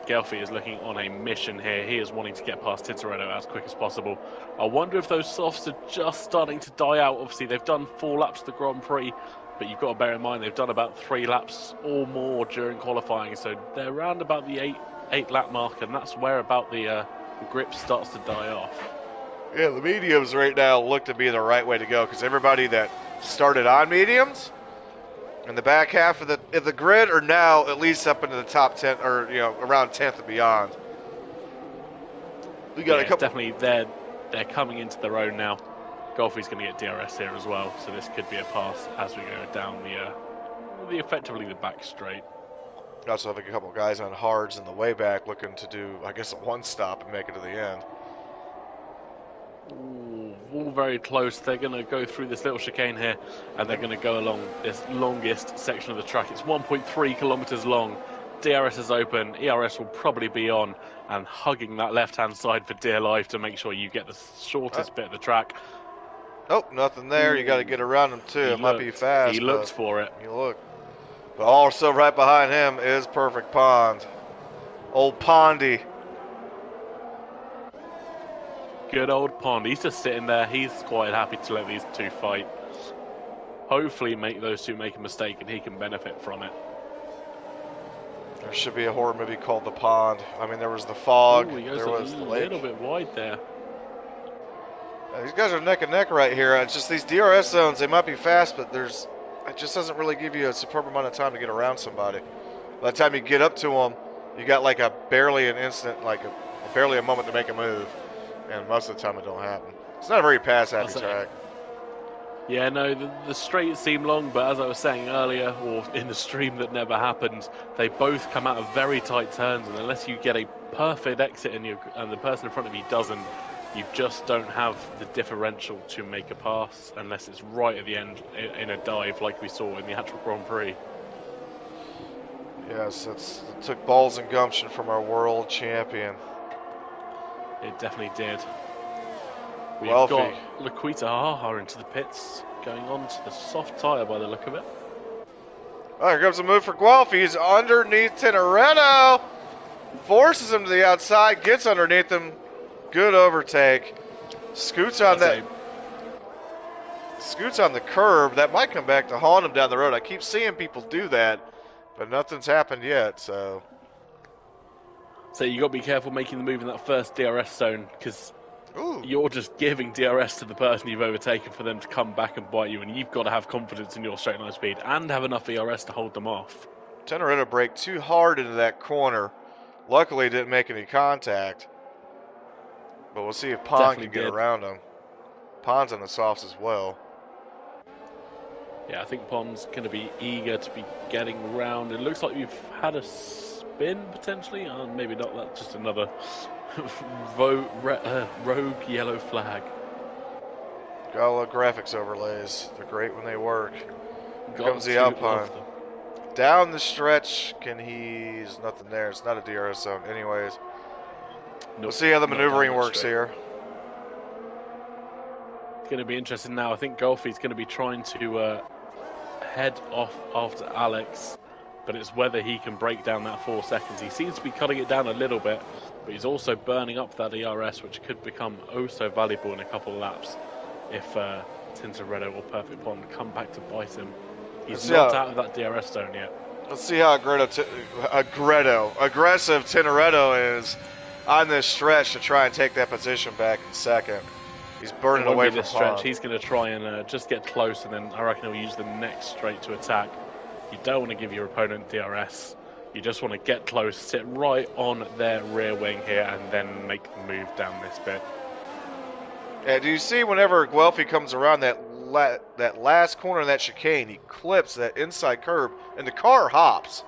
Guelphy is looking on a mission here. He is wanting to get past Tintoretto as quick as possible. I wonder if those softs are just starting to die out. Obviously, they've done 4 laps of the Grand Prix, but you've got to bear in mind they've done about 3 laps or more during qualifying, so they're around about the 8 lap mark, and that's where about the grip starts to die off. Yeah, the mediums right now look to be the right way to go because everybody that started on mediums in the back half of the grid are now at least up into the top 10 or around 10th and beyond. We got a couple. Definitely they're coming into their own now. Guelphy's going to get DRS here as well, so this could be a pass as we go down the effectively the back straight. Also having a couple guys on hards in the way back looking to do, I guess, a one stop and make it to the end. Ooh, all very close. They're going to go through this little chicane here, and they're going to go along this longest section of the track. It's 1.3 kilometers long. DRS is open. ERS will probably be on and hugging that left-hand side for dear life to make sure you get the shortest bit of the track. Nope, nothing there. You got to get around him too. It might be fast. He looked for it. You look. But also right behind him is Perfect Pond. Old Pondy. Good old Pond. He's just sitting there. He's quite happy to let these two fight. Hopefully those two make a mistake and he can benefit from it. There should be a horror movie called The Pond. I mean, there was the fog. Ooh, there was the lake. A little bit wide there. These guys are neck and neck right here. It's just these DRS zones, they might be fast, but it just doesn't really give you a superb amount of time to get around somebody. By the time you get up to them, you got like barely an instant, barely a moment to make a move. And most of the time it don't happen. It's not a very pass-happy track. Yeah, no, the straights seem long, but as I was saying earlier, or in the stream that never happened, they both come out of very tight turns, and unless you get a perfect exit and the person in front of you doesn't, you just don't have the differential to make a pass unless it's right at the end in a dive like we saw in the actual Grand Prix. Yes, it took balls and gumption from our world champion. It definitely did. We've Guelphy. got Laquita Haha into the pits, going on to the soft tyre by the look of it. Oh, here comes a move for Guelphy. He's underneath Tintoretto. Forces him to the outside, gets underneath him. Good overtake. Scoots on the curb. That might come back to haunt him down the road. I keep seeing people do that, but nothing's happened yet, so you got to be careful making the move in that first DRS zone, because you're just giving DRS to the person you've overtaken for them to come back and bite you, and you've got to have confidence in your straight line speed and have enough ERS to hold them off. Tintoretto braked too hard into that corner. Luckily, didn't make any contact. But we'll see if Pond can get around him. Pond's on the softs as well. Yeah, I think Pond's going to be eager to be getting around. It looks like we've had a spin, potentially. Maybe not. That's just another rogue yellow flag. Gotta love graphics overlays. They're great when they work. Here comes the Alpine. Down the stretch, there's nothing there. It's not a DRS zone. Anyways, we'll see how the maneuvering works here. It's going to be interesting now. I think Guelphy's going to be trying to head off after Alex, but it's whether he can break down that 4 seconds. He seems to be cutting it down a little bit, but he's also burning up that ERS, which could become oh so valuable in a couple of laps if Tintoretto or Perfect Pond come back to bite him. He's not out of that DRS zone yet. Let's see how aggressive Tintoretto is on this stretch to try and take that position back in second. He's burning away from this stretch. He's going to try and just get close, and then I reckon he'll use the next straight to attack. You don't want to give your opponent DRS. You just want to get close, sit right on their rear wing here, and then make the move down this bit. Yeah, do you see whenever Guelphy comes around, that that last corner of that chicane, he clips that inside curb, and the car hops.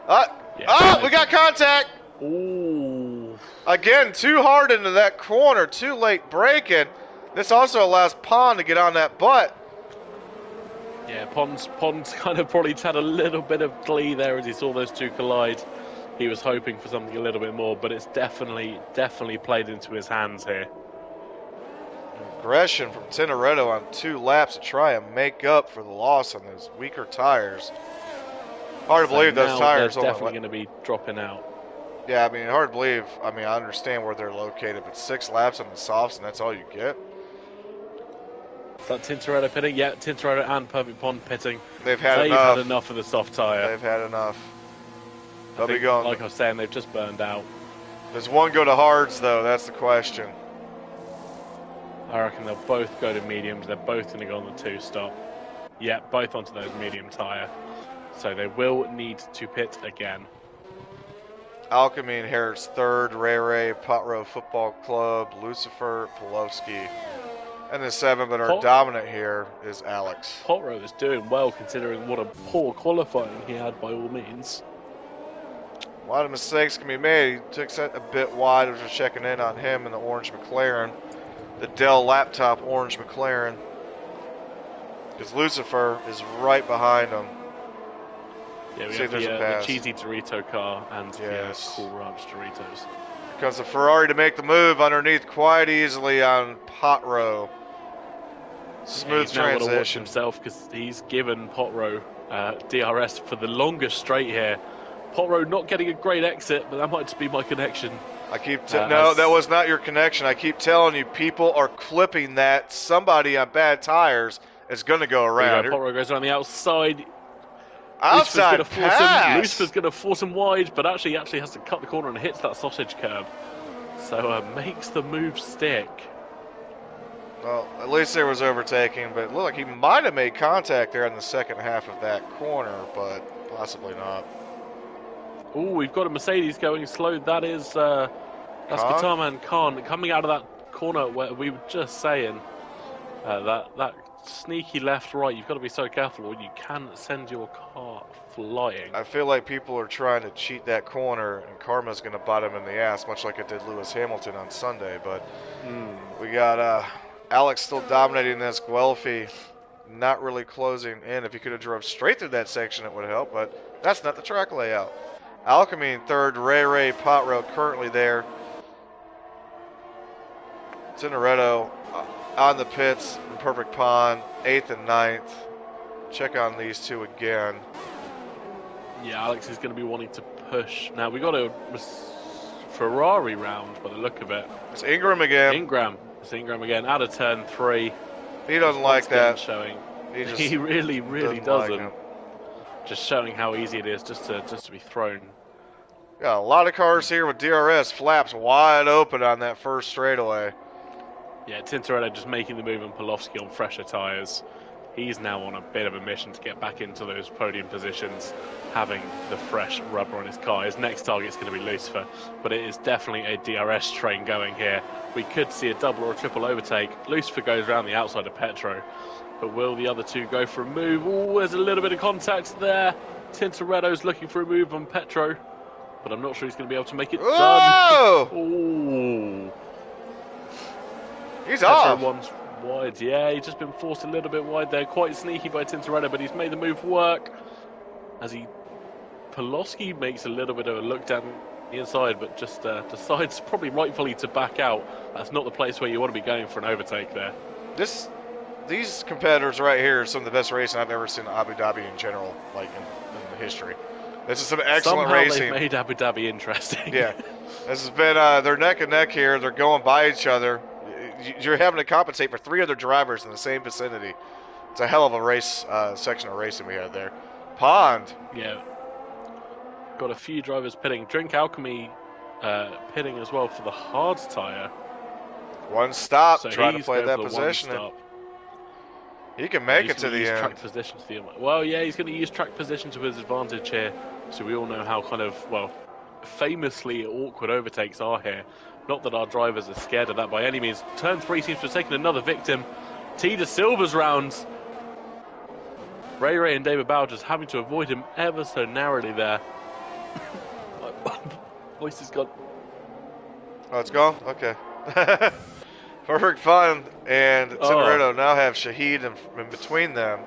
We got contact! Ooh. Again, too hard into that corner, too late braking. This also allows Pond to get on that butt. Yeah, Pond's kind of probably had a little bit of glee there as he saw those two collide. He was hoping for something a little bit more, but it's definitely played into his hands here. Aggression from Tintoretto on 2 laps to try and make up for the loss on those weaker tires. Hard to believe those tires. They're definitely going to be dropping out. Yeah, I mean, hard to believe. I mean, I understand where they're located, but 6 laps on the softs, and that's all you get. Is that Tintoretto pitting? Yeah, Tintoretto and Perfect Pond pitting. They've had enough. Had enough of the soft tyre. They've had enough. They'll be going. Like I was saying, they've just burned out. Does one go to hards, though? That's the question. I reckon they'll both go to mediums. They're both going to go on the 2-stop. Yeah, both onto those medium tyre. So they will need to pit again. Alchemy inherits 3rd, Ray, Potrow Football Club, Lucifer, Pulowski. And the 7 that are dominant here is Alex. Potrow is doing well considering what a poor qualifying he had by all means. A lot of mistakes can be made. He took that a bit wide. I was just checking in on him in the orange McLaren. The Dell laptop orange McLaren. Because Lucifer is right behind him. Yeah, we have the cheesy Dorito car and the Cool Ranch Doritos. Because the Ferrari to make the move underneath quite easily on Potrow. Smooth transition. He's now got to watch himself because he's given Potrow DRS for the longest straight here. Potrow not getting a great exit, but that might just be my connection. I keep no, that was not your connection. I keep telling you, people are clipping that. Somebody on bad tires is going to go around. Potrow goes around the outside. Outside pass. Lucifer's going to force him wide, but actually has to cut the corner and hits that sausage curb. So makes the move stick. Well, at least there was overtaking, but it looked like he might have made contact there in the second half of that corner, but possibly not. Oh, we've got a Mercedes going slow. That is that's Guitar Man Khan coming out of that corner where we were just saying that sneaky left-right. You've got to be so careful, or you can send your car flying. I feel like people are trying to cheat that corner, and karma's going to bite him in the ass, much like it did Lewis Hamilton on Sunday. But we got Alex still dominating this. Guelphy not really closing in. If he could have drove straight through that section, it would have helped, but that's not the track layout. Alchemy in 3rd, Ray, Potrow currently there. Tintoretto on the pits in Perfect Pond, 8th and 9th. Check on these two again. Yeah, Alex is going to be wanting to push. Now, we got a Ferrari round by the look of it. It's Ingram again. It's Ingram again, out of turn 3. He doesn't like that. Showing. He really doesn't. Like just showing how easy it is just to be thrown. Got a lot of cars here with DRS flaps wide open on that first straightaway. Yeah, Tintoretto just making the move on Pulowski on fresher tyres. He's now on a bit of a mission to get back into those podium positions, having the fresh rubber on his car. His next target's going to be Lucifer, but it is definitely a DRS train going here. We could see a double or a triple overtake. Lucifer goes around the outside of Petro, but will the other two go for a move? Oh, there's a little bit of contact there. Tintoretto's looking for a move on Petro, but I'm not sure he's going to be able to make it done. Ooh. He's off. One's wide. Yeah, he's just been forced a little bit wide there. Quite sneaky by Tintoretto, but he's made the move work. Pulowski makes a little bit of a look down the inside, but just decides probably rightfully to back out. That's not the place where you want to be going for an overtake there. These competitors right here are some of the best racing I've ever seen in Abu Dhabi in general, like in history. This is some excellent racing. They've made Abu Dhabi interesting. Yeah, this has been they're neck and neck here. They're going by each other. You're having to compensate for 3 other drivers in the same vicinity. It's a hell of a race section of racing we had there. Pond. Yeah. Got a few drivers pitting. Drink Alchemy pitting as well for the hard tyre. One stop, so trying to play that position. He can make it to the end. Track position to the end. Well, yeah, he's going to use track position to his advantage here. So we all know how kind of, famously awkward overtakes are here. Not that our drivers are scared of that by any means. Turn 3 seems to have taken another victim. T de Silva's rounds. Ray and David Bauer just having to avoid him ever so narrowly there. My voice is gone. Oh, it's gone? Okay. Perfect fun. And Teneredo now have Shahid in between them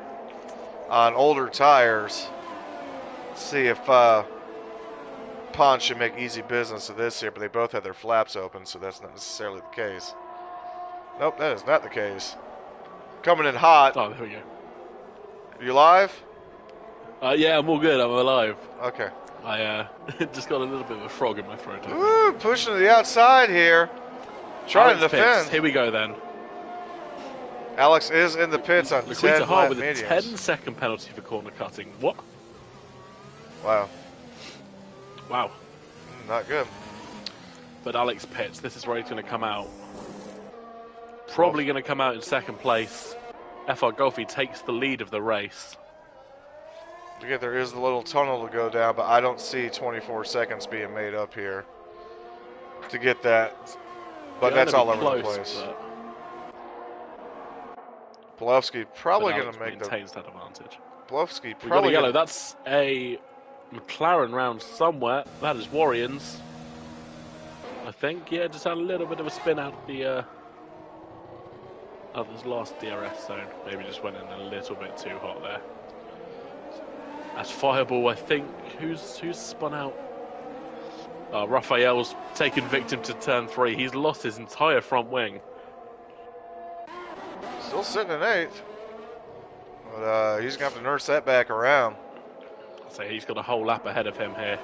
on older tires. Let's see if Pond should make easy business of this here, but they both have their flaps open, so that's not necessarily the case. Nope, that is not the case. Coming in hot. Oh, there we go. You live? Yeah, I'm all good. I'm alive. Okay. I just got a little bit of a frog in my throat. Ooh, pushing to the outside here. Trying to defend. Pits. Here we go then. Alex is in the pits on 10 lap with mediums. a 10-second penalty for corner cutting. What? Wow. Wow. Not good. But Alex pits. This is where he's going to come out. Probably going to come out in second place. FR Golfy takes the lead of the race. Again, there is a little tunnel to go down, but I don't see 24 seconds being made up here to get that. But that's all over the place. Polowski probably going to make maintains that advantage. Polowski probably. We got a yellow. That's a McLaren round somewhere. That is Warriors. I think. Yeah, just had a little bit of a spin out of the others last DRS zone. Maybe just went in a little bit too hot there. That's Fireball, I think. Who's spun out? Raphael's taken victim to turn 3. He's lost his entire front wing. Still sitting in 8th. But he's going to have to nurse that back around. I'd say he's got a whole lap ahead of him here.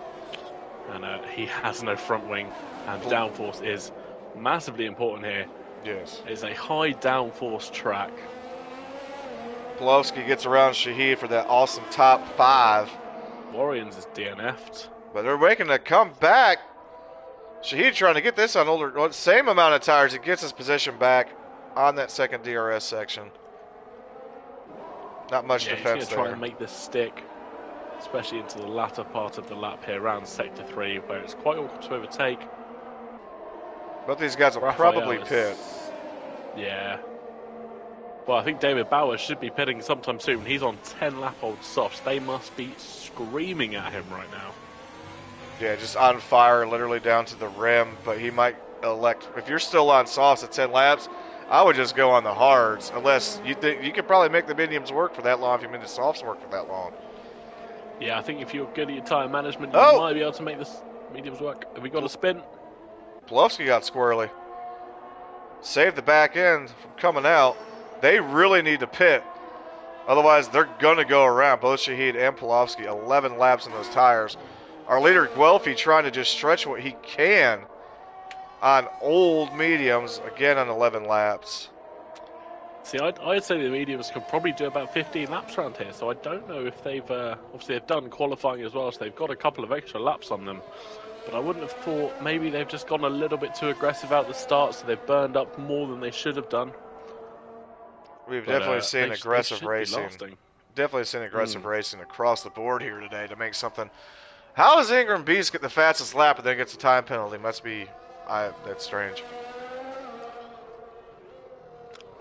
And he has no front wing. And downforce is massively important here. Yes. It's a high downforce track. Polowski gets around Shahid for that awesome top 5. Warriors is DNF'd. But they're making a comeback. Shahid trying to get this on older, same amount of tires. He gets his position back on that second DRS section. Not much defense there. He's going to try and make this stick, especially into the latter part of the lap here around sector 3, where it's quite awkward to overtake. Both these guys will probably pit. Yeah. Well, I think David Bauer should be pitting sometime soon. He's on 10-lap-old softs. They must be screaming at him right now. Yeah, just on fire, literally down to the rim. But he might elect, if you're still on softs at 10 laps, I would just go on the hards. Unless you think you could probably make the mediums work for that long if you made the softs work for that long. Yeah, I think if you're good at your tire management, you might be able to make the mediums work. Have we got a spin? Polowski got squirrely. Saved the back end from coming out. They really need to pit. Otherwise, they're going to go around. Both Shahid and Polowski, 11 laps in those tires. Our leader, Guelphy, trying to just stretch what he can on old mediums, again on 11 laps. See, I'd say the mediums could probably do about 15 laps around here, so I don't know if they've... obviously, they've done qualifying as well, so they've got a couple of extra laps on them. But I wouldn't have thought maybe they've just gone a little bit too aggressive out the start, so they've burned up more than they should have done. We've definitely seen aggressive racing. Definitely seen aggressive racing across the board here today to make something. How does Ingram Beast get the fastest lap and then gets a time penalty? Must be, that's strange.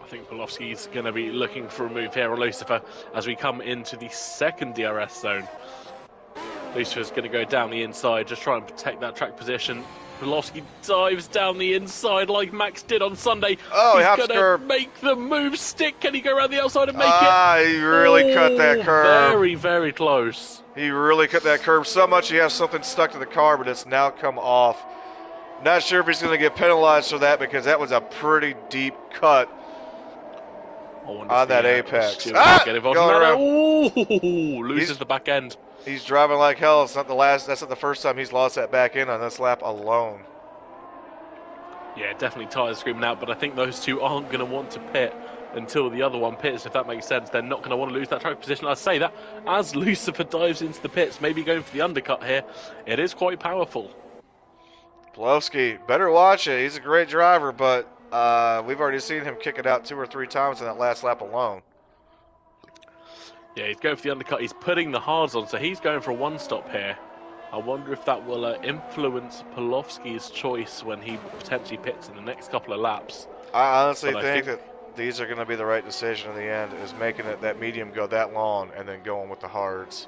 I think Polowski's going to be looking for a move here on Lucifer as we come into the second DRS zone. Lucifer's going to go down the inside, just try and protect that track position. Polowski dives down the inside like Max did on Sunday. Oh, he's going to make the move stick. Can he go around the outside and make it? He really cut that curve. Very, very close. He really cut that curve so much he has something stuck to the car, but it's now come off. Not sure if he's going to get penalized for that because that was a pretty deep cut on that apex. Get involved. Loses the back end. He's driving like hell. It's not the last. That's not the first time he's lost that back end on this lap alone. Yeah, definitely tires screaming out, but I think those two aren't going to want to pit until the other one pits, if that makes sense. They're not going to want to lose that track position. I say that as Lucifer dives into the pits, maybe going for the undercut here. It is quite powerful. Polowski, better watch it. He's a great driver, but we've already seen him kick it out 2 or 3 times in that last lap alone. Yeah, he's going for the undercut. He's putting the hards on, so he's going for a one-stop here. I wonder if that will influence Polowski's choice when he potentially pits in the next couple of laps. I honestly think that these are going to be the right decision in the end, is making it that medium go that long and then going with the hards.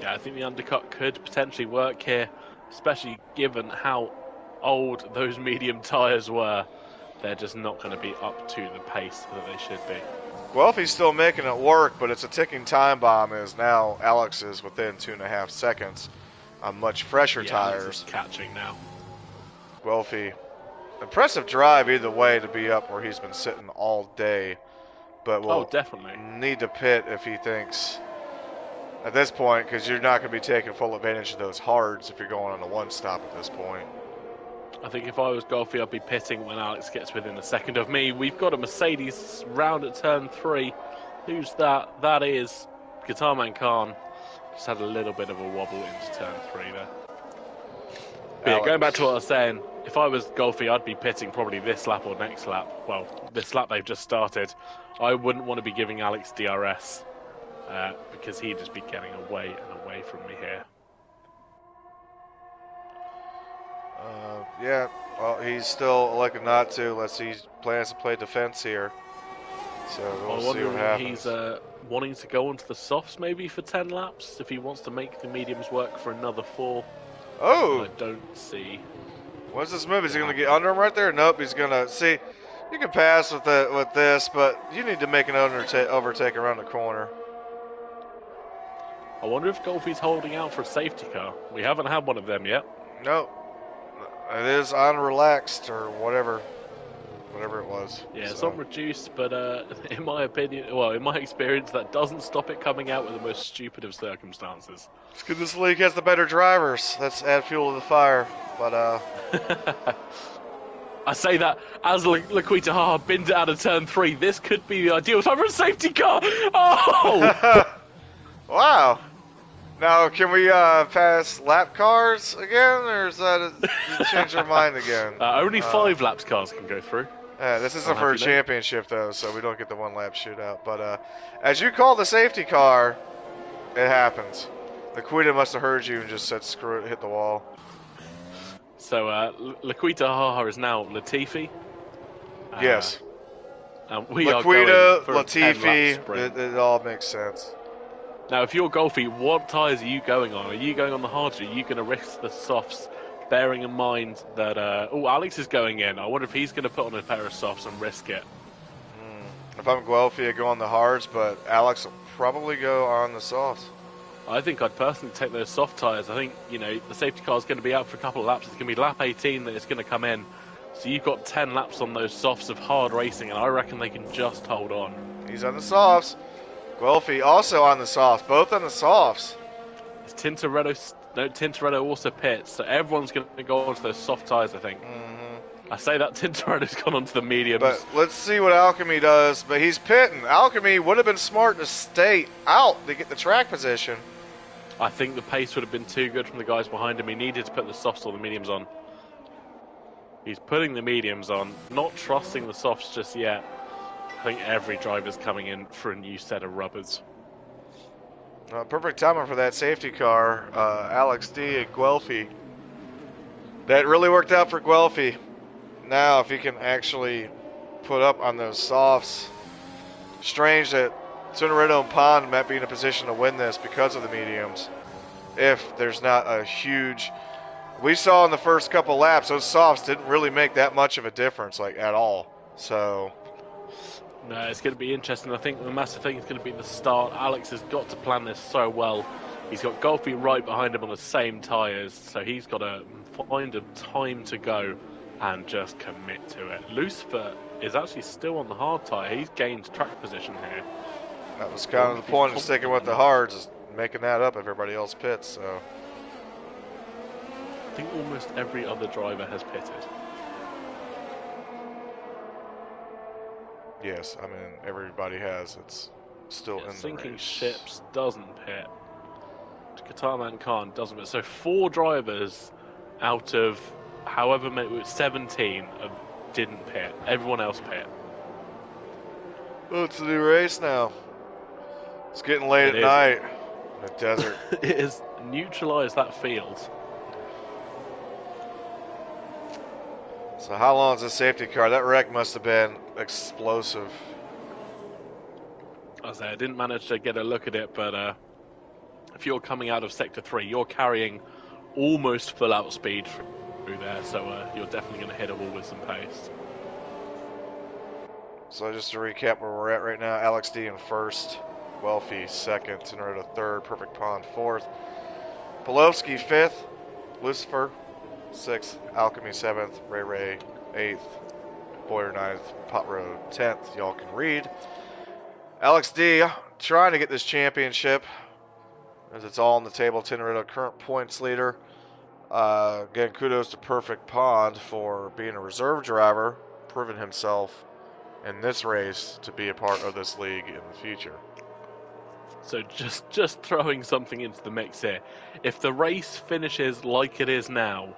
Yeah, I think the undercut could potentially work here, especially given how old those medium tyres were. They're just not going to be up to the pace that they should be. Guelphy's still making it work, but it's a ticking time bomb as now Alex is within 2.5 seconds on much fresher tires. Alex is catching now. Guelphy, impressive drive either way to be up where he's been sitting all day, but will definitely need to pit if he thinks at this point, because you're not going to be taking full advantage of those hards if you're going on a one stop at this point. I think if I was Guelphy, I'd be pitting when Alex gets within a second of me. We've got a Mercedes round at turn 3. Who's that? That is Guitarman Khan. Just had a little bit of a wobble into turn 3 there. But yeah, going back to what I was saying, if I was Guelphy, I'd be pitting probably this lap or next lap. Well, this lap they've just started. I wouldn't want to be giving Alex DRS because he'd just be getting away and away from me here. Yeah, well, he's still elected not to, unless he plans to play defense here. So we'll see what happens. He's wanting to go onto the softs maybe for 10 laps, if he wants to make the mediums work for another 4. Oh! I don't see. What's this move? Is he going to get under him right there? Nope, he's going to... See, you can pass with this, but you need to make an overtake around the corner. I wonder if Guelphy's holding out for a safety car. We haven't had one of them yet. Nope. It is on relaxed or whatever it was. Yeah, it's not reduced, but in my opinion, well, in my experience, that doesn't stop it coming out with the most stupid of circumstances. It's because this league has the better drivers. Let's add fuel to the fire. But I say that as Laquita Ha binned it out of turn 3. This could be the ideal time for a safety car. Oh! Wow. Now, can we pass lap cars again, or is that you change your mind again? Only 5 laps cars can go through. This isn't for a championship, though, so we don't get the 1 lap shootout. But as you call the safety car, it happens. Laquita must have heard you and just said, screw it, hit the wall. So Laquita Ha is now Latifi. Yes. We Laquita, are going for Latifi, it all makes sense. Now, if you're Guelphy, what tyres are you going on? Are you going on the hards? Are you going to risk the softs, bearing in mind that... Alex is going in. I wonder if he's going to put on a pair of softs and risk it. If I'm Guelphy, I go on the hards, but Alex will probably go on the softs. I think I'd personally take those soft tyres. I think, the safety car is going to be out for a couple of laps. It's going to be lap 18 that it's going to come in. So you've got 10 laps on those softs of hard racing, and I reckon they can just hold on. He's on the softs. Guelphy also on the softs, both on the softs. Tintoretto also pits, so everyone's going to go onto those soft tyres, I think. I say that Tintoretto's gone onto the mediums. But let's see what Alchemy does. But he's pitting. Alchemy would have been smart to stay out to get the track position. I think the pace would have been too good from the guys behind him. He needed to put the softs or the mediums on. He's putting the mediums on, not trusting the softs just yet. I think every driver's coming in for a new set of rubbers. Perfect timing for that safety car. Alex D at Guelphy. That really worked out for Guelphy. Now, if he can actually put up on those softs. Strange that Tintoretto and Pond might be in a position to win this because of the mediums. If there's not a huge... We saw in the first couple laps, those softs didn't really make that much of a difference, at all. So... No, it's going to be interesting. I think the massive thing is going to be the start. Alex has got to plan this so well. He's got Guelphy right behind him on the same tyres, so he's got to find a time to go and just commit to it. Lucifer is actually still on the hard tyre. He's gained track position here. That was kind of the point of sticking with the hards, is making that up if everybody else pits. So I think almost every other driver has pitted. Yes, I mean, everybody has. It's still in the Sinking race. Ships doesn't pit. Guitarman Khan doesn't pit. So 4 drivers out of however many, 17 didn't pit. Everyone else pit. Oh, it's a new race now. It's getting late at night in the desert. It has neutralised that field. So how long is the safety car? That wreck must have been explosive. As I didn't manage to get a look at it, but if you're coming out of Sector 3, you're carrying almost full out speed through there, so you're definitely going to hit a wall with some pace. So just to recap where we're at right now, Alex D in first, Welfie second, Tenerido third, Perfect Pond fourth, Polowski fifth, Lucifer sixth, Alchemy seventh, Ray Ray eighth, Boyer ninth, Pot Road 10th. Y'all can read. Alex D trying to get this championship as it's all on the table. Tenerido current points leader. Again, kudos to Perfect Pond for being a reserve driver, proving himself in this race to be a part of this league in the future. So just throwing something into the mix here. If the race finishes like it is now,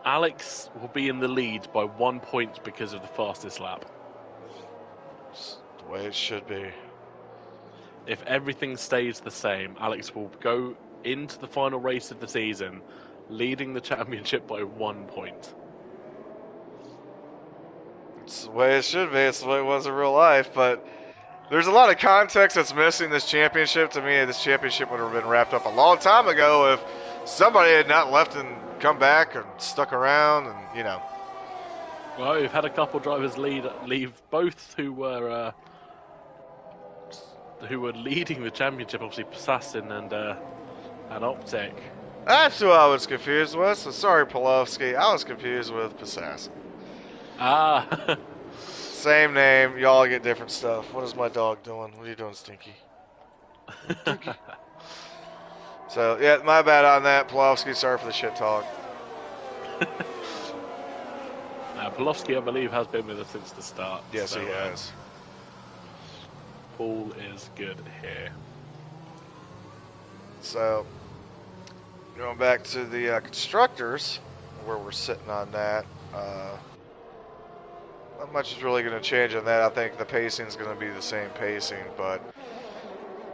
Alex will be in the lead by 1 point because of the fastest lap. It's the way it should be. If everything stays the same, Alex will go into the final race of the season leading the championship by 1 point. It's the way it should be. It's the way it was in real life. But there's a lot of context that's missing this championship. To me, this championship would have been wrapped up a long time ago if somebody had not left and come back and stuck around and, you know. Well, we've had a couple drivers leave, both who were leading the championship, obviously Assassin and Optic. That's who I was confused with. So sorry, Polowski. I was confused with Assassin. Ah. Same name. Y'all get different stuff. What is my dog doing? What are you doing, Stinky? Stinky. So, yeah, my bad on that. Polowski, sorry for the shit talk. Polowski, I believe, has been with us since the start. Yes, so, he has. Paul is good here. So, going back to the constructors, where we're sitting on that, not much is really going to change on that. I think the pacing is going to be the same pacing, but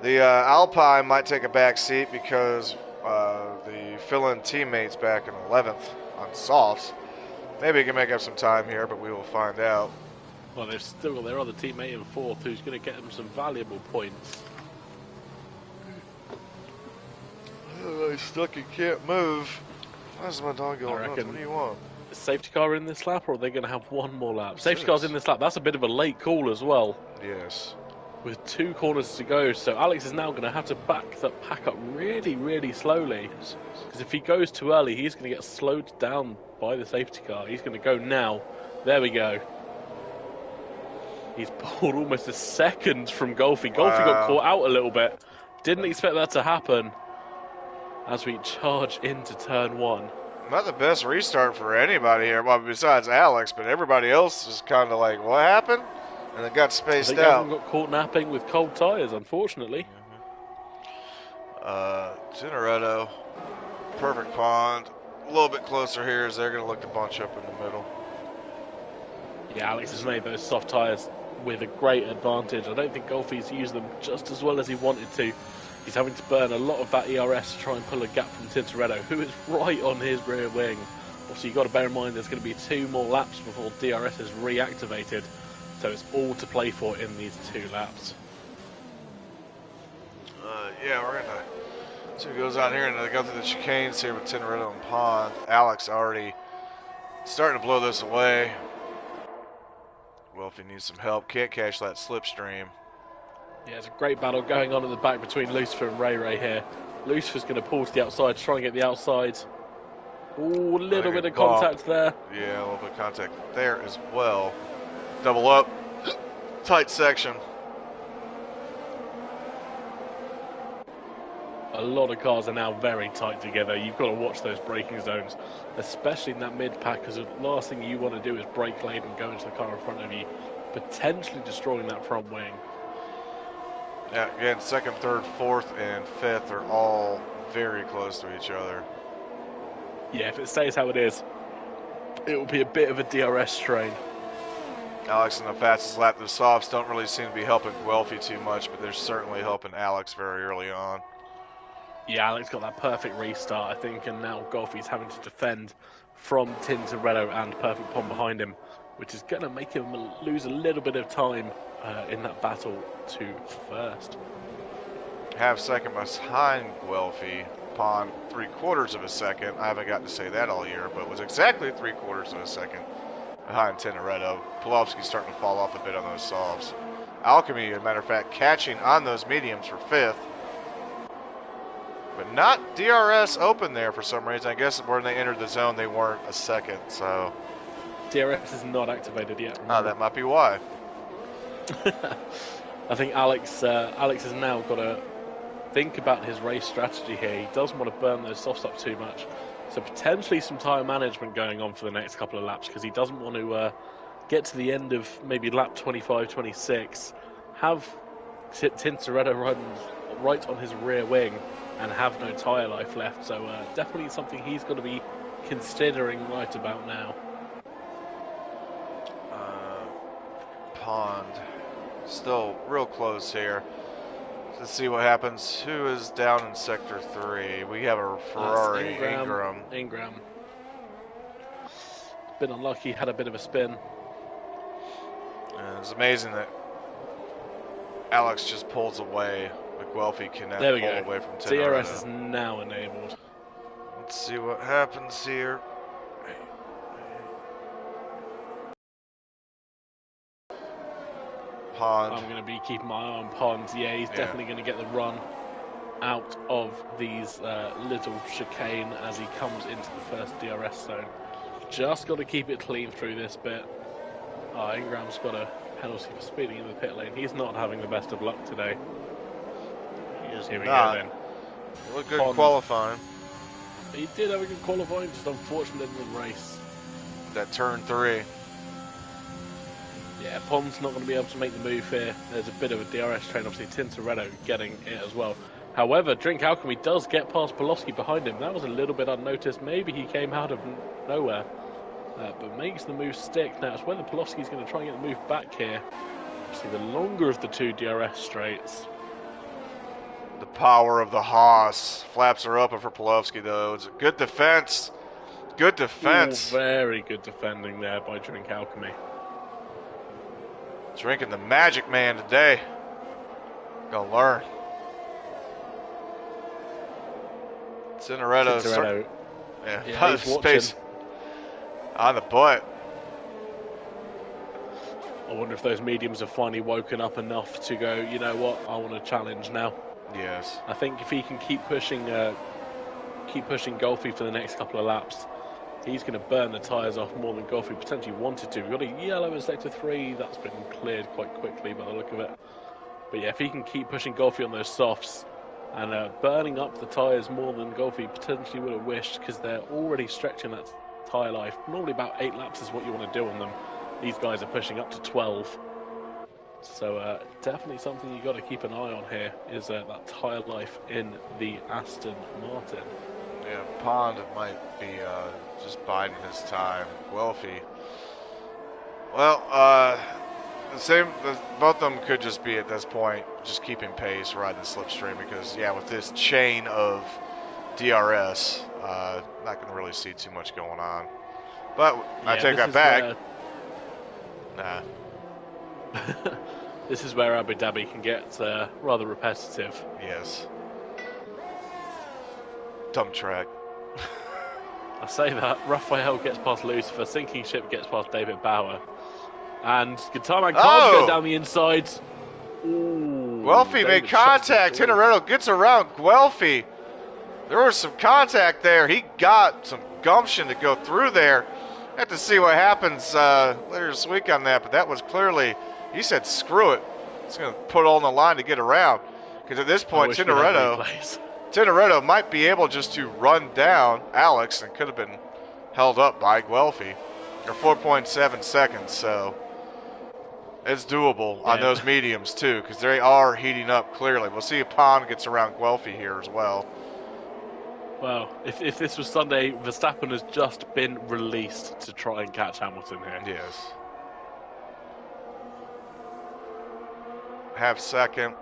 the Alpine might take a back seat because the fill-in teammates back in 11th on softs. Maybe he can make up some time here, but we will find out. Well, they've still got their other teammate in 4th who's going to get them some valuable points. He's stuck, he can't move. Why's my dog going nuts? What do you want? Is safety car in this lap, or are they going to have one more lap? Safety car's in this lap. That's a bit of a late call as well. Yes. With 2 corners to go, so Alex is now going to have to pack up really, really slowly. Because if he goes too early, he's going to get slowed down by the safety car. He's going to go now. There we go. He's pulled almost a second from Golfy. Wow. Golfy got caught out a little bit. Didn't expect that to happen as we charge into turn 1. Not the best restart for anybody here, well, besides Alex, but everybody else is kind of like, what happened? And it got spaced out. Everyone got caught napping with cold tyres, unfortunately. Generetto, Perfect Pond, a little bit closer here as they're going to look to bunch up in the middle. Yeah, Alex has made those soft tyres with a great advantage. I don't think Golfy's used them just as well as he wanted to. He's having to burn a lot of that ERS to try and pull a gap from Tintoretto, who is right on his rear wing. Also, you've got to bear in mind there's going to be 2 more laps before DRS is reactivated, so it's all to play for in these 2 laps. Yeah, we're going to see who goes out here, and they go through the chicanes here with Tintoretto and Pond. Alex already starting to blow this away. Well, if he needs some help, can't catch that slipstream. Yeah, it's a great battle going on in the back between Lucifer and Ray Ray here. Lucifer's going to pull to the outside, try and get the outside. Ooh, a little bit of contact there. Yeah, a little bit of contact there as well. Double up. Tight section. A lot of cars are now very tight together. You've got to watch those braking zones, especially in that mid-pack, because the last thing you want to do is brake late and go into the car in front of you, potentially destroying that front wing. Yeah, again, 2nd, 3rd, 4th, and 5th are all very close to each other. Yeah, if it stays how it is, it will be a bit of a DRS strain. Alex in the fastest lap. The softs don't really seem to be helping Guelphy too much, but they're certainly helping Alex very early on. Yeah, Alex got that perfect restart, I think, and now Golfy's having to defend from Tintoretto and Perfect Pond behind him, which is going to make him lose a little bit of time in that battle to first. Half second behind Guelphy. Pond 3/4 of a second. I haven't gotten to say that all year, but it was exactly 3/4 of a second behind Tintoretto. Pulowski's starting to fall off a bit on those softs. Alchemy, as a matter of fact, catching on those mediums for 5th. But not DRS open there for some reason. I guess when they entered the zone, they weren't a second, so... DRS is not activated yet. Oh, that might be why. I think Alex has now got to think about his race strategy here. He doesn't want to burn those softs up too much. So potentially some tyre management going on for the next couple of laps, because he doesn't want to get to the end of maybe lap 25, 26, have Tintoretto run right on his rear wing and have no tyre life left. So definitely something he's got to be considering right about now. Pond still real close here. Let's see what happens. Who is down in sector 3? We have a Ferrari. Ingram. Been unlucky, had a bit of a spin. And it's amazing that Alex just pulls away, but Guelphy cannot pull away from Tintoretto. DRS is now enabled. Let's see what happens here. Pond. I'm going to be keeping my eye on Pond. Yeah, he's definitely going to get the run out of these little chicane as he comes into the first DRS zone. Just got to keep it clean through this bit. Ingram's got a penalty for speeding in the pit lane. He's not having the best of luck today. Here we go then. He looked good in qualifying. He did have a good qualifying, just unfortunate in the race. That turn 3. Yeah, Pond's not going to be able to make the move here. There's a bit of a DRS train, obviously Tintoretto getting it as well. However, Drink Alchemy does get past Pulowski behind him. That was a little bit unnoticed. Maybe he came out of nowhere, but makes the move stick. Now it's whether Pulowski's going to try and get the move back here. See, the longer of the 2 DRS straights. The power of the Haas. Flaps are open for Pulowski, though. It's a good defense. Good defense. Ooh, very good defending there by Drink Alchemy. Drinking the Magic Man today. Gonna learn. Tintoretto. Yeah, space on the butt. I wonder if those mediums have finally woken up enough to go, you know what, I want to challenge now. Yes. I think if he can keep pushing Golfi for the next couple of laps, he's going to burn the tyres off more than Golfi potentially wanted to. We've got a yellow in sector 3. That's been cleared quite quickly by the look of it. But yeah, if he can keep pushing Golfi on those softs and burning up the tyres more than Golfi potentially would have wished, because they're already stretching that tyre life. Normally about 8 laps is what you want to do on them. These guys are pushing up to 12. So definitely something you've got to keep an eye on here is that tyre life in the Aston Martin. Yeah, Pond might be just biding his time. Guelphy. Well, both of them could just be at this point just keeping pace, riding the slipstream, because yeah, with this chain of DRS, not going to really see too much going on. But yeah, I take that back. Nah. This is where Abu Dhabi can get rather repetitive. Yes. Dump track. I say that. Raphael gets past Lucifer. Sinking Ship gets past David Bauer. And Guitarman can't go down the inside. Guelphy made contact. Tintoretto gets around Guelphy. There was some contact there. He got some gumption to go through there. Have to see what happens later this week on that, but that was clearly, he said, screw it. He's going to put all on the line to get around. Because at this point, Tintoretto might be able just to run down Alex and could have been held up by Guelphy. Or 4.7 seconds, so it's doable on those mediums too, because they are heating up clearly. We'll see if Pond gets around Guelphy here as well. Well, if this was Sunday, Verstappen has just been released to try and catch Hamilton here. Yes. Half second.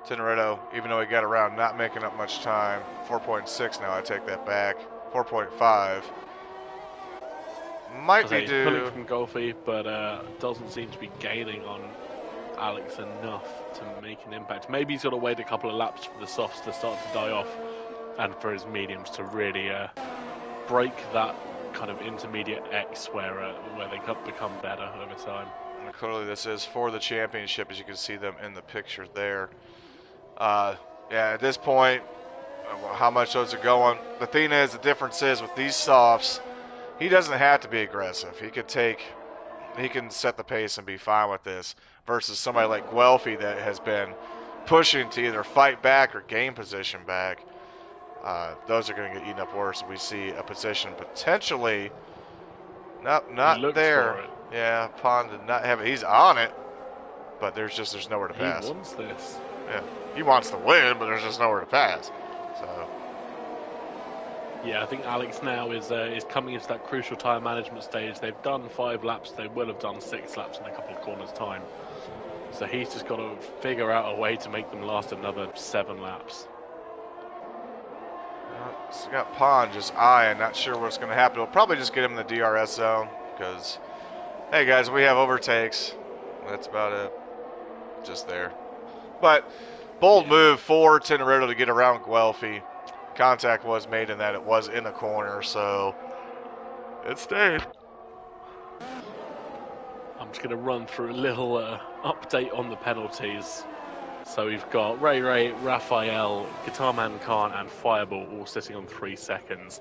Tintoretto, even though he got around, not making up much time. 4.6 now, I take that back. 4.5. Might be He's pulling due. from Golfy, but doesn't seem to be gaining on Alex enough to make an impact. Maybe he's got to wait a couple of laps for the softs to start to die off, and for his mediums to really break that kind of intermediate X where they could become better over time. And clearly, this is for the championship, as you can see them in the picture there. Yeah, at this point, how much those are going. The thing is, the difference is with these softs, he doesn't have to be aggressive. He can set the pace and be fine with this, versus somebody like Guelphy that has been pushing to either fight back or gain position back. Those are going to get eaten up worse. We see a position potentially not there. Yeah, Pond did not have it. He's on it, but there's nowhere to pass. He wants this. Yeah, he wants to win, but there's just nowhere to pass. So. Yeah, I think Alex now is coming into that crucial time management stage. They've done 5 laps. They will have done 6 laps in a couple of corners' time. So he's just got to figure out a way to make them last another 7 laps. So we got Pond just eyeing, not sure what's going to happen. We'll probably just get him in the DRS zone because, hey guys, we have overtakes. That's about it. Just there. But bold move for Teneredo to get around Guelphy. Contact was made in that it was in the corner, so it stayed. I'm just going to run through a little update on the penalties. So we've got Ray, Raphael, Guitarman Khan, and Fireball all sitting on 3 seconds.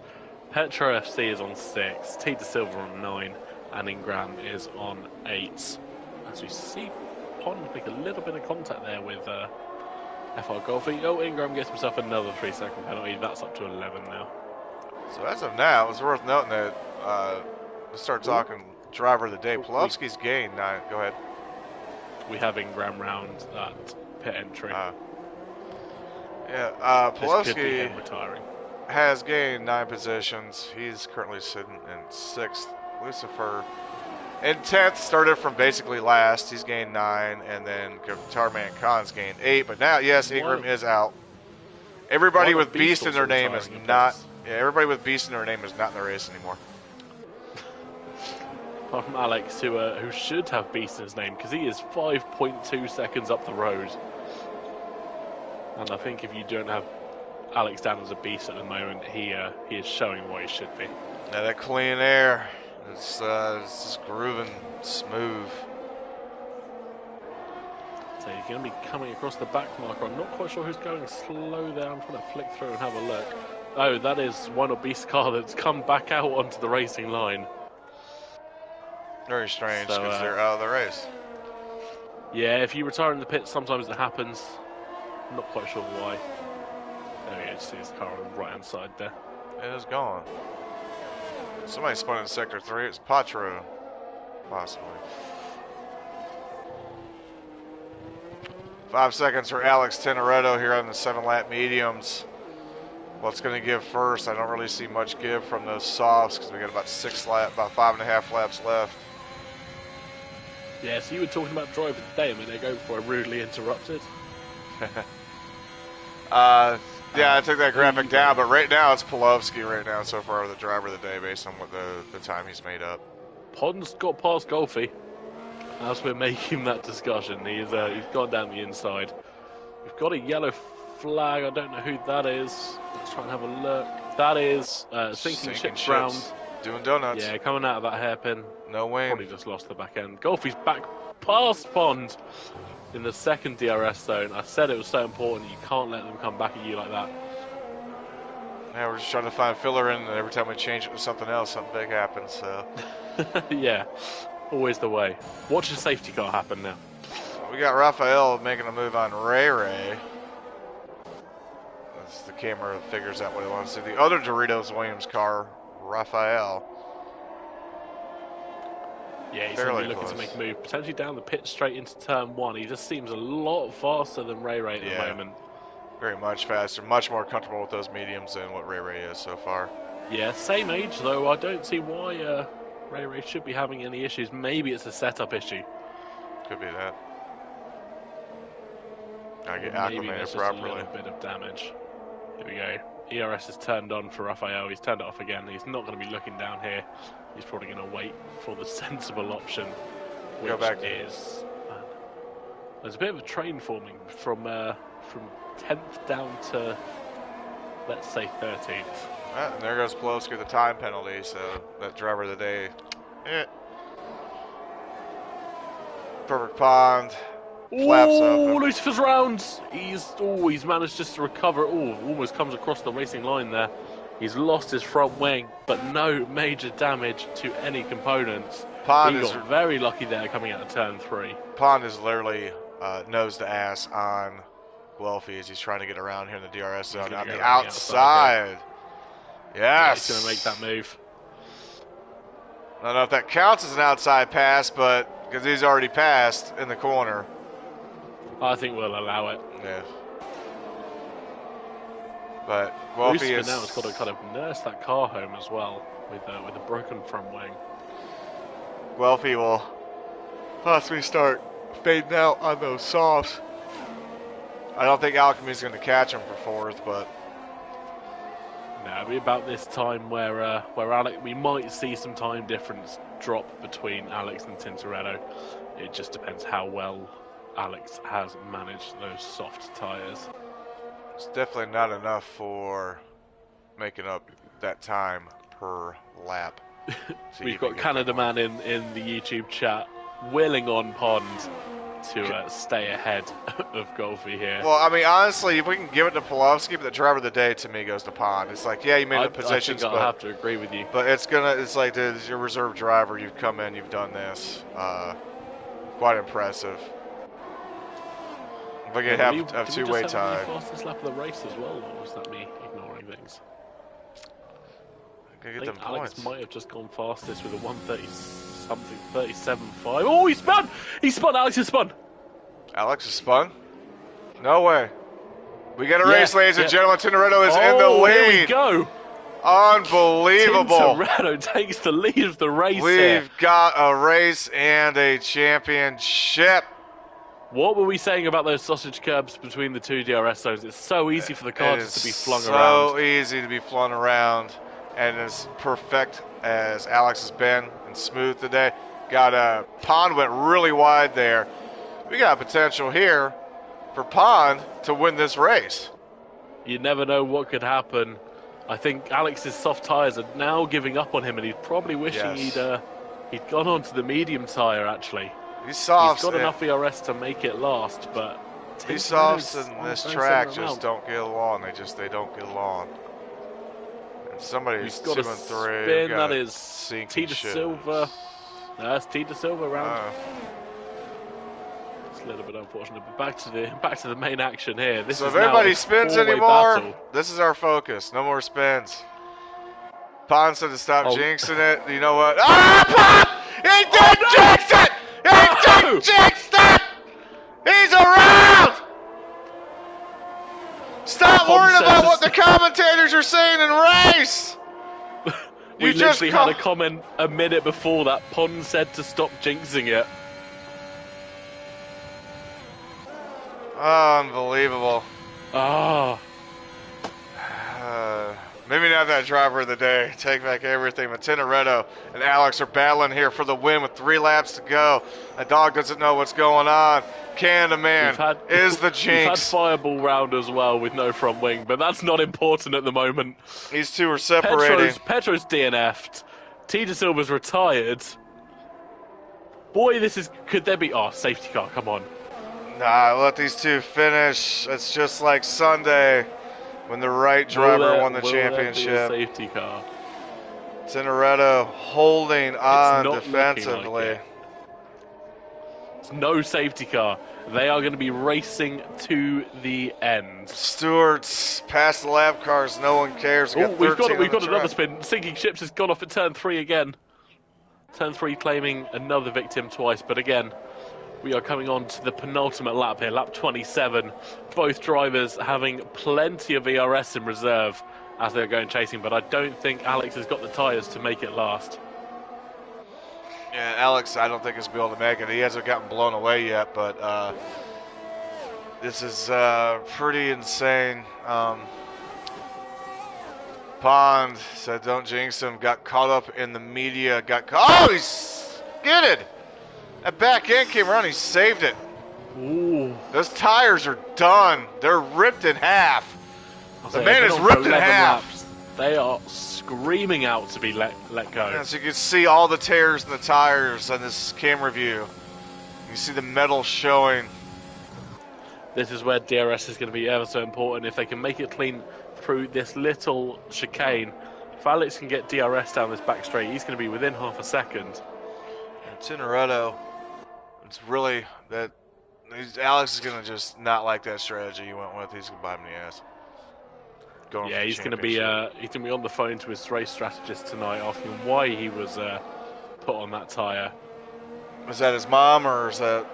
Petro FC is on 6, T De Silva on 9, and Ingram is on 8. As we see, Pond make a little bit of contact there with FR Golfy. Oh, Ingram gets himself another 3-second penalty. That's up to 11 now. So as of now, it's worth noting that let's start talking driver of the day. Pulowski's gained 9. Go ahead. We have Ingram round at pit entry. Pulowski retiring. has gained 9 positions. He's currently sitting in 6th. Lucifer in 10th, started from basically last. He's gained 9, and then Guitarman Khan's gained 8. But now, yes, Ingram is out. Everybody with Beast in their name is not. Yeah, everybody with Beast in their name is not in the race anymore. Apart from Alex, who should have Beast in his name, because he is 5.2 seconds up the road. And I think if you don't have Alex down as a Beast at the moment, he is showing what he should be. Now that clean air. It's just grooving smooth. So he's going to be coming across the back marker. I'm not quite sure who's going slow there. I'm trying to flick through and have a look. Oh, that is one of Beast's car that's come back out onto the racing line. Very strange because they're out of the race. Yeah, if you retire in the pit, sometimes it happens. I'm not quite sure why. There we go, see his car on the right hand side there. It is gone. Somebody spun in sector 3. It's Patro, possibly. 5 seconds for Alex Teneredo here on the 7-lap mediums. What's going to give first? I don't really see much give from those softs because we got about 5.5 laps left. Yeah, so you were talking about drive of the day a minute ago before I rudely interrupted. Yeah, I took that graphic down, but right now it's Pulowski right now so far the driver of the day based on what the time he's made up. Pond's got past Golfy as we're making that discussion. He's gone down the inside. We've got a yellow flag. I don't know who that is. Let's try and have a look. That is sinking ships round. Doing donuts. Yeah, coming out of that hairpin. No way. Probably just lost the back end. Golfy's back past Pond in the second DRS zone. I said it was so important. You can't let them come back at you like that. Yeah, we're just trying to find filler in, and every time we change it to something else, something big happens. So. Yeah, always the way. Watch the safety car happen now. We got Raphael making a move on Ray. That's the camera that figures out what he wants to see. The other Doritos Williams car, Raphael. Yeah, he's going to be looking to make a move, potentially down the pit straight into turn 1. He just seems a lot faster than Ray at the moment. Very much faster, much more comfortable with those mediums than what Ray is so far. Yeah, same age though. I don't see why Ray should be having any issues. Maybe it's a setup issue. Could be that. I get acclimated properly. Maybe there's just a little bit of damage. Here we go. ERS is turned on for Raphael. He's turned it off again. He's not going to be looking down here. He's probably going to wait for the sensible option, which is... there's a bit of a train forming from 10th down to, let's say, 13th. And there goes Pulowski with the time penalty, so that driver of the day. Perfect pond. Flaps Oh, up. Lucifer's rounds. He's managed just to recover it all. Almost comes across the racing line there. He's lost his front wing, but no major damage to any components. He got very lucky there coming out of turn 3. Pond is literally nose to ass on Guelphy as he's trying to get around here in the DRS zone on the outside. Yes. Yeah, he's going to make that move. I don't know if that counts as an outside pass, but because he's already passed in the corner. I think we'll allow it. Yeah. But Guelphy is now has got to kind of nurse that car home as well with a broken front wing. Guelphy will possibly start fading out on those softs. I don't think Alchemy's going to catch him for 4th, but no, it'll be about this time where Alex, we might see some time difference drop between Alex and Tintoretto. It just depends how well Alex has managed those soft tyres. It's definitely not enough for making up that time per lap. So we've got Canada Man in the YouTube chat willing on Pond to stay ahead of Guelphy here. Well, I mean, honestly, if we can give it to Pulowski, but the driver of the day to me goes to Pond. It's like, yeah, you made the positions, I think I'll have to agree with you. But it's like, dude, as your reserve driver, you've come in, you've done this. Quite impressive. If I could have two-way time. The fastest lap of the race as well, or was that me ignoring things? I think Alex might have just gone fastest with a 130-something, 37.5. Oh, he spun! He spun! Alex has spun! Alex has spun? No way. We got a race, ladies and gentlemen. Tintoretto is in the lead. Here we go. Unbelievable. Tintoretto takes the lead of the race. We've got a race and a championship. What were we saying about those sausage curbs between the two DRS zones? It's so easy for the car just to be flung around. So easy to be flung around, and as perfect as Alex has been and smooth today. Got a Pond went really wide there. We got potential here for Pond to win this race. You never know what could happen. I think Alex's soft tyres are now giving up on him, and he's probably wishing he'd gone on to the medium tyre actually. He's got enough ERS to make it last, but these softs in this track just don't get along. They don't get along. And somebody's 2 and 3. Spin, that is T de Silva. No, that's T de Silva round. It's a little bit unfortunate, but back to the main action here. So if everybody spins anymore, this is our focus. No more spins. Pond said to stop jinxing it. You know what? Ah, Pond! He did jinx it! He did jinx it! He's around! Stop worrying about what the commentators are saying in race! We literally had a comment a minute before that. Pond said to stop jinxing it. Unbelievable. Maybe not that driver of the day. Take back everything. But Tintoretto and Alex are battling here for the win with 3 laps to go. A dog doesn't know what's going on. Canada Man is the jinx. We've had Fireball round as well with no front wing, but that's not important at the moment. These two are separating. Petro's DNF'd. T de Silva's retired. Boy, could there be... Oh, safety car, come on. Nah, let these two finish. It's just like Sunday when the right driver won the championship. Safety car. Tintoretto holding on defensively. Like it's no safety car. They are going to be racing to the end. Stewart's past the lap cars. No one cares. We've got another spin. Sinking Ships has gone off at turn 3 again. Turn 3 claiming another victim twice, but again, we are coming on to the penultimate lap here, lap 27. Both drivers having plenty of ERS in reserve as they're going chasing, but I don't think Alex has got the tyres to make it last. Yeah, Alex, I don't think he's able to make it. He hasn't gotten blown away yet, but this is pretty insane. Pond said don't jinx him. Got caught up in the media. Oh, he's skidded. That back end came around. He saved it. Ooh. Those tires are done. They're ripped in half. The man is ripped in half. Laps. They are screaming out to be let go. As you can see all the tears in the tires on this camera view. You see the metal showing. This is where DRS is going to be ever so important. If they can make it clean through this little chicane, if Alex can get DRS down this back straight, he's going to be within half a second. And Tintoretto, it's really that Alex is going to just not like that strategy he went with. He's going to bite him in the ass. Yeah, he's going to be on the phone to his race strategist tonight, asking why he was put on that tire. Is that his mom or is that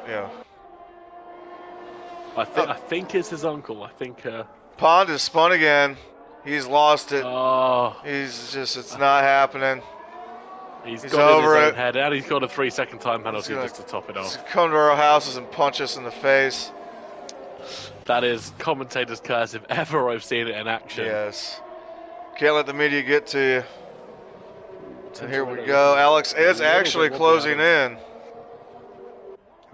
I think it's his uncle. I think. Pond is spun again. He's lost it. Oh. It's not happening. He's got over in his own head, and he's got a 3-second time penalty just to top it off. Come to our houses and punch us in the face. That is commentator's curse if ever I've seen it in action. Yes. Can't let the media get to you. And here we go. Alex is actually closing in.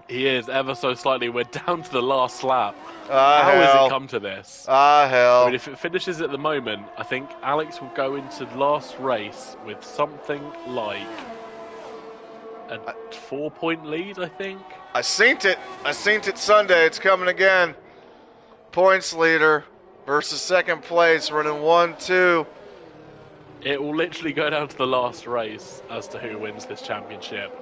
He is, ever so slightly. We're down to the last lap. How has it come to this? Hell. I mean, if it finishes at the moment, I think Alex will go into the last race with something like a 4-point lead, I think. I seen it Sunday. It's coming again. Points leader versus second place, running 1-2. It will literally go down to the last race as to who wins this championship.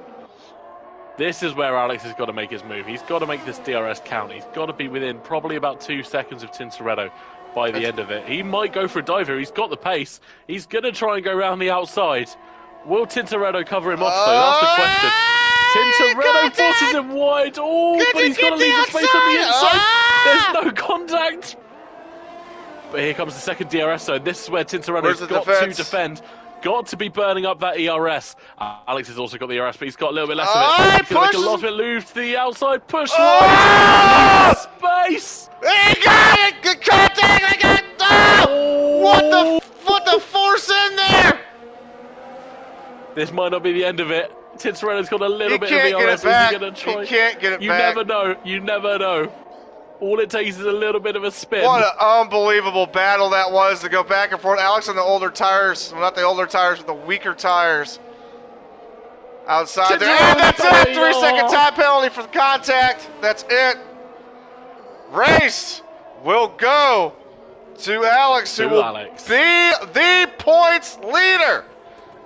This is where Alex has got to make his move. He's got to make this DRS count. He's got to be within probably about 2 seconds of Tintoretto by the end of it. He might go for a dive here. He's got the pace. He's going to try and go around the outside. Will Tintoretto cover him off, though? That's the question. Tintoretto forces him wide. Oh, but he's got to leave the space on the inside. There's no contact. But here comes the second DRS zone. This is where Tintoretto's got to defend. Got to be burning up that ERS. Alex has also got the ERS, but he's got a little bit less of it. He's like a last bit move to the outside. Push wide. Space. He got it. Good contact. I got it. What the force in there? This might not be the end of it. Tintoretto's got a little bit of ERS. He can't get it back. You never know. You never know. All it takes is a little bit of a spin. What an unbelievable battle that was to go back and forth. Alex on the older tires. Well, not the older tires, but the weaker tires. Outside there. And that's it. 3-second time penalty for the contact. That's it. Race will go to Alex, who will be the points leader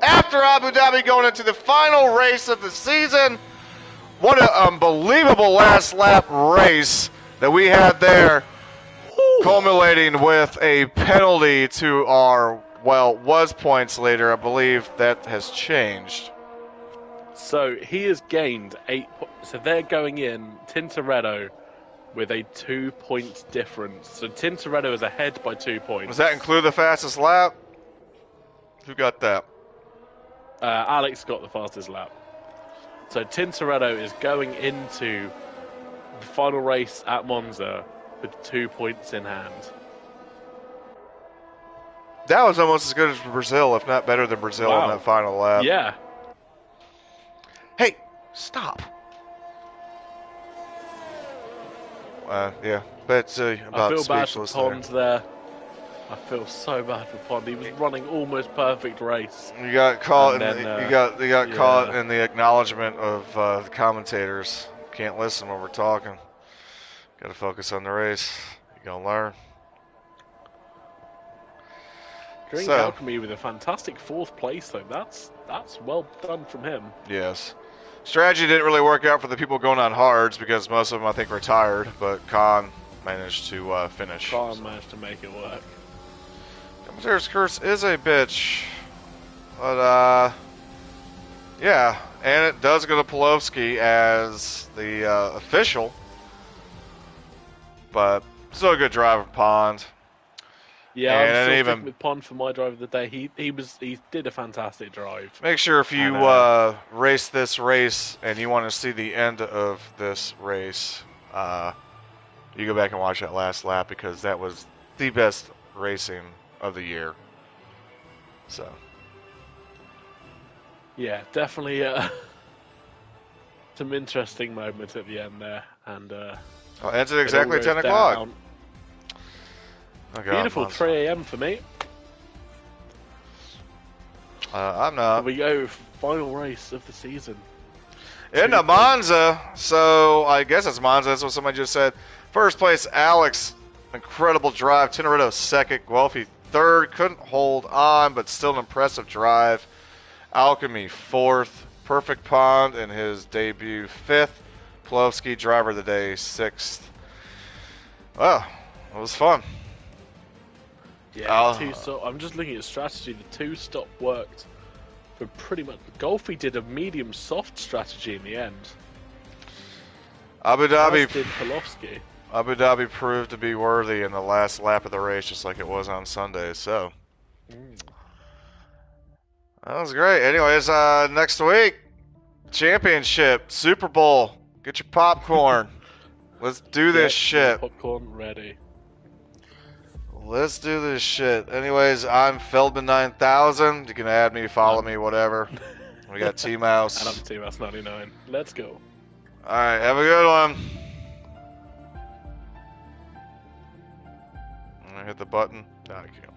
after Abu Dhabi, going into the final race of the season. What an unbelievable last lap race that we had there, culminating with a penalty to our, was points leader. I believe that has changed. So he has gained 8 points. So they're going in, Tintoretto, with a 2-point difference. So Tintoretto is ahead by 2 points. Does that include the fastest lap? Who got that? Alex got the fastest lap. So Tintoretto is going into the final race at Monza with 2 points in hand. That was almost as good as Brazil, if not better than Brazil on that final lap. Yeah. Hey, stop. Yeah, but about I feel bad for speechless Pond there. I feel so bad for Pond. He was running almost perfect race. You got caught. You got caught in the acknowledgement of the commentators. Can't listen when we're talking. Got to focus on the race. You're gonna learn. Green Alchemy with a fantastic 4th place, though. That's well done from him. Yes. Strategy didn't really work out for the people going on hards because most of them, I think, retired. But Khan managed to finish. Khan managed to make it work. Commentator's curse is a bitch. But, yeah. And it does go to Polowski as the official. But still a good drive of Pond. Yeah, I'm still sticking with Pond for my drive of the day. He did a fantastic drive. Make sure if you race this race and you want to see the end of this race, you go back and watch that last lap because that was the best racing of the year. So Yeah, definitely some interesting moments at the end there, and ends at it all exactly goes 10 o'clock. down. Oh, God, Beautiful Monza. 3 a.m. for me. I'm Here not. we go, final race of the season. Into Monza. So I guess it's Monza. That's what somebody just said. First place, Alex. Incredible drive. Teneritto second. Guelphi third. Couldn't hold on, but still an impressive drive. Alchemy fourth. Perfect Pond in his debut fifth. Plovsky, driver of the day, sixth. Well, it was fun. Yeah, two-stop. I'm just looking at strategy. The two-stop worked for pretty much. Golfi did a medium-soft strategy in the end. Abu As Dhabi did Pavlovsky. Abu Dhabi proved to be worthy in the last lap of the race, just like it was on Sunday. So that was great. Anyways, next week, championship, Super Bowl. Get your popcorn. Let's do this shit. Popcorn ready. Let's do this shit. Anyways, I'm Feldman 9000. You can add me, follow me, whatever. We got T Mouse. And I'm T Mouse 99. Let's go. All right, have a good one. I'm gonna hit the button. No, I can't.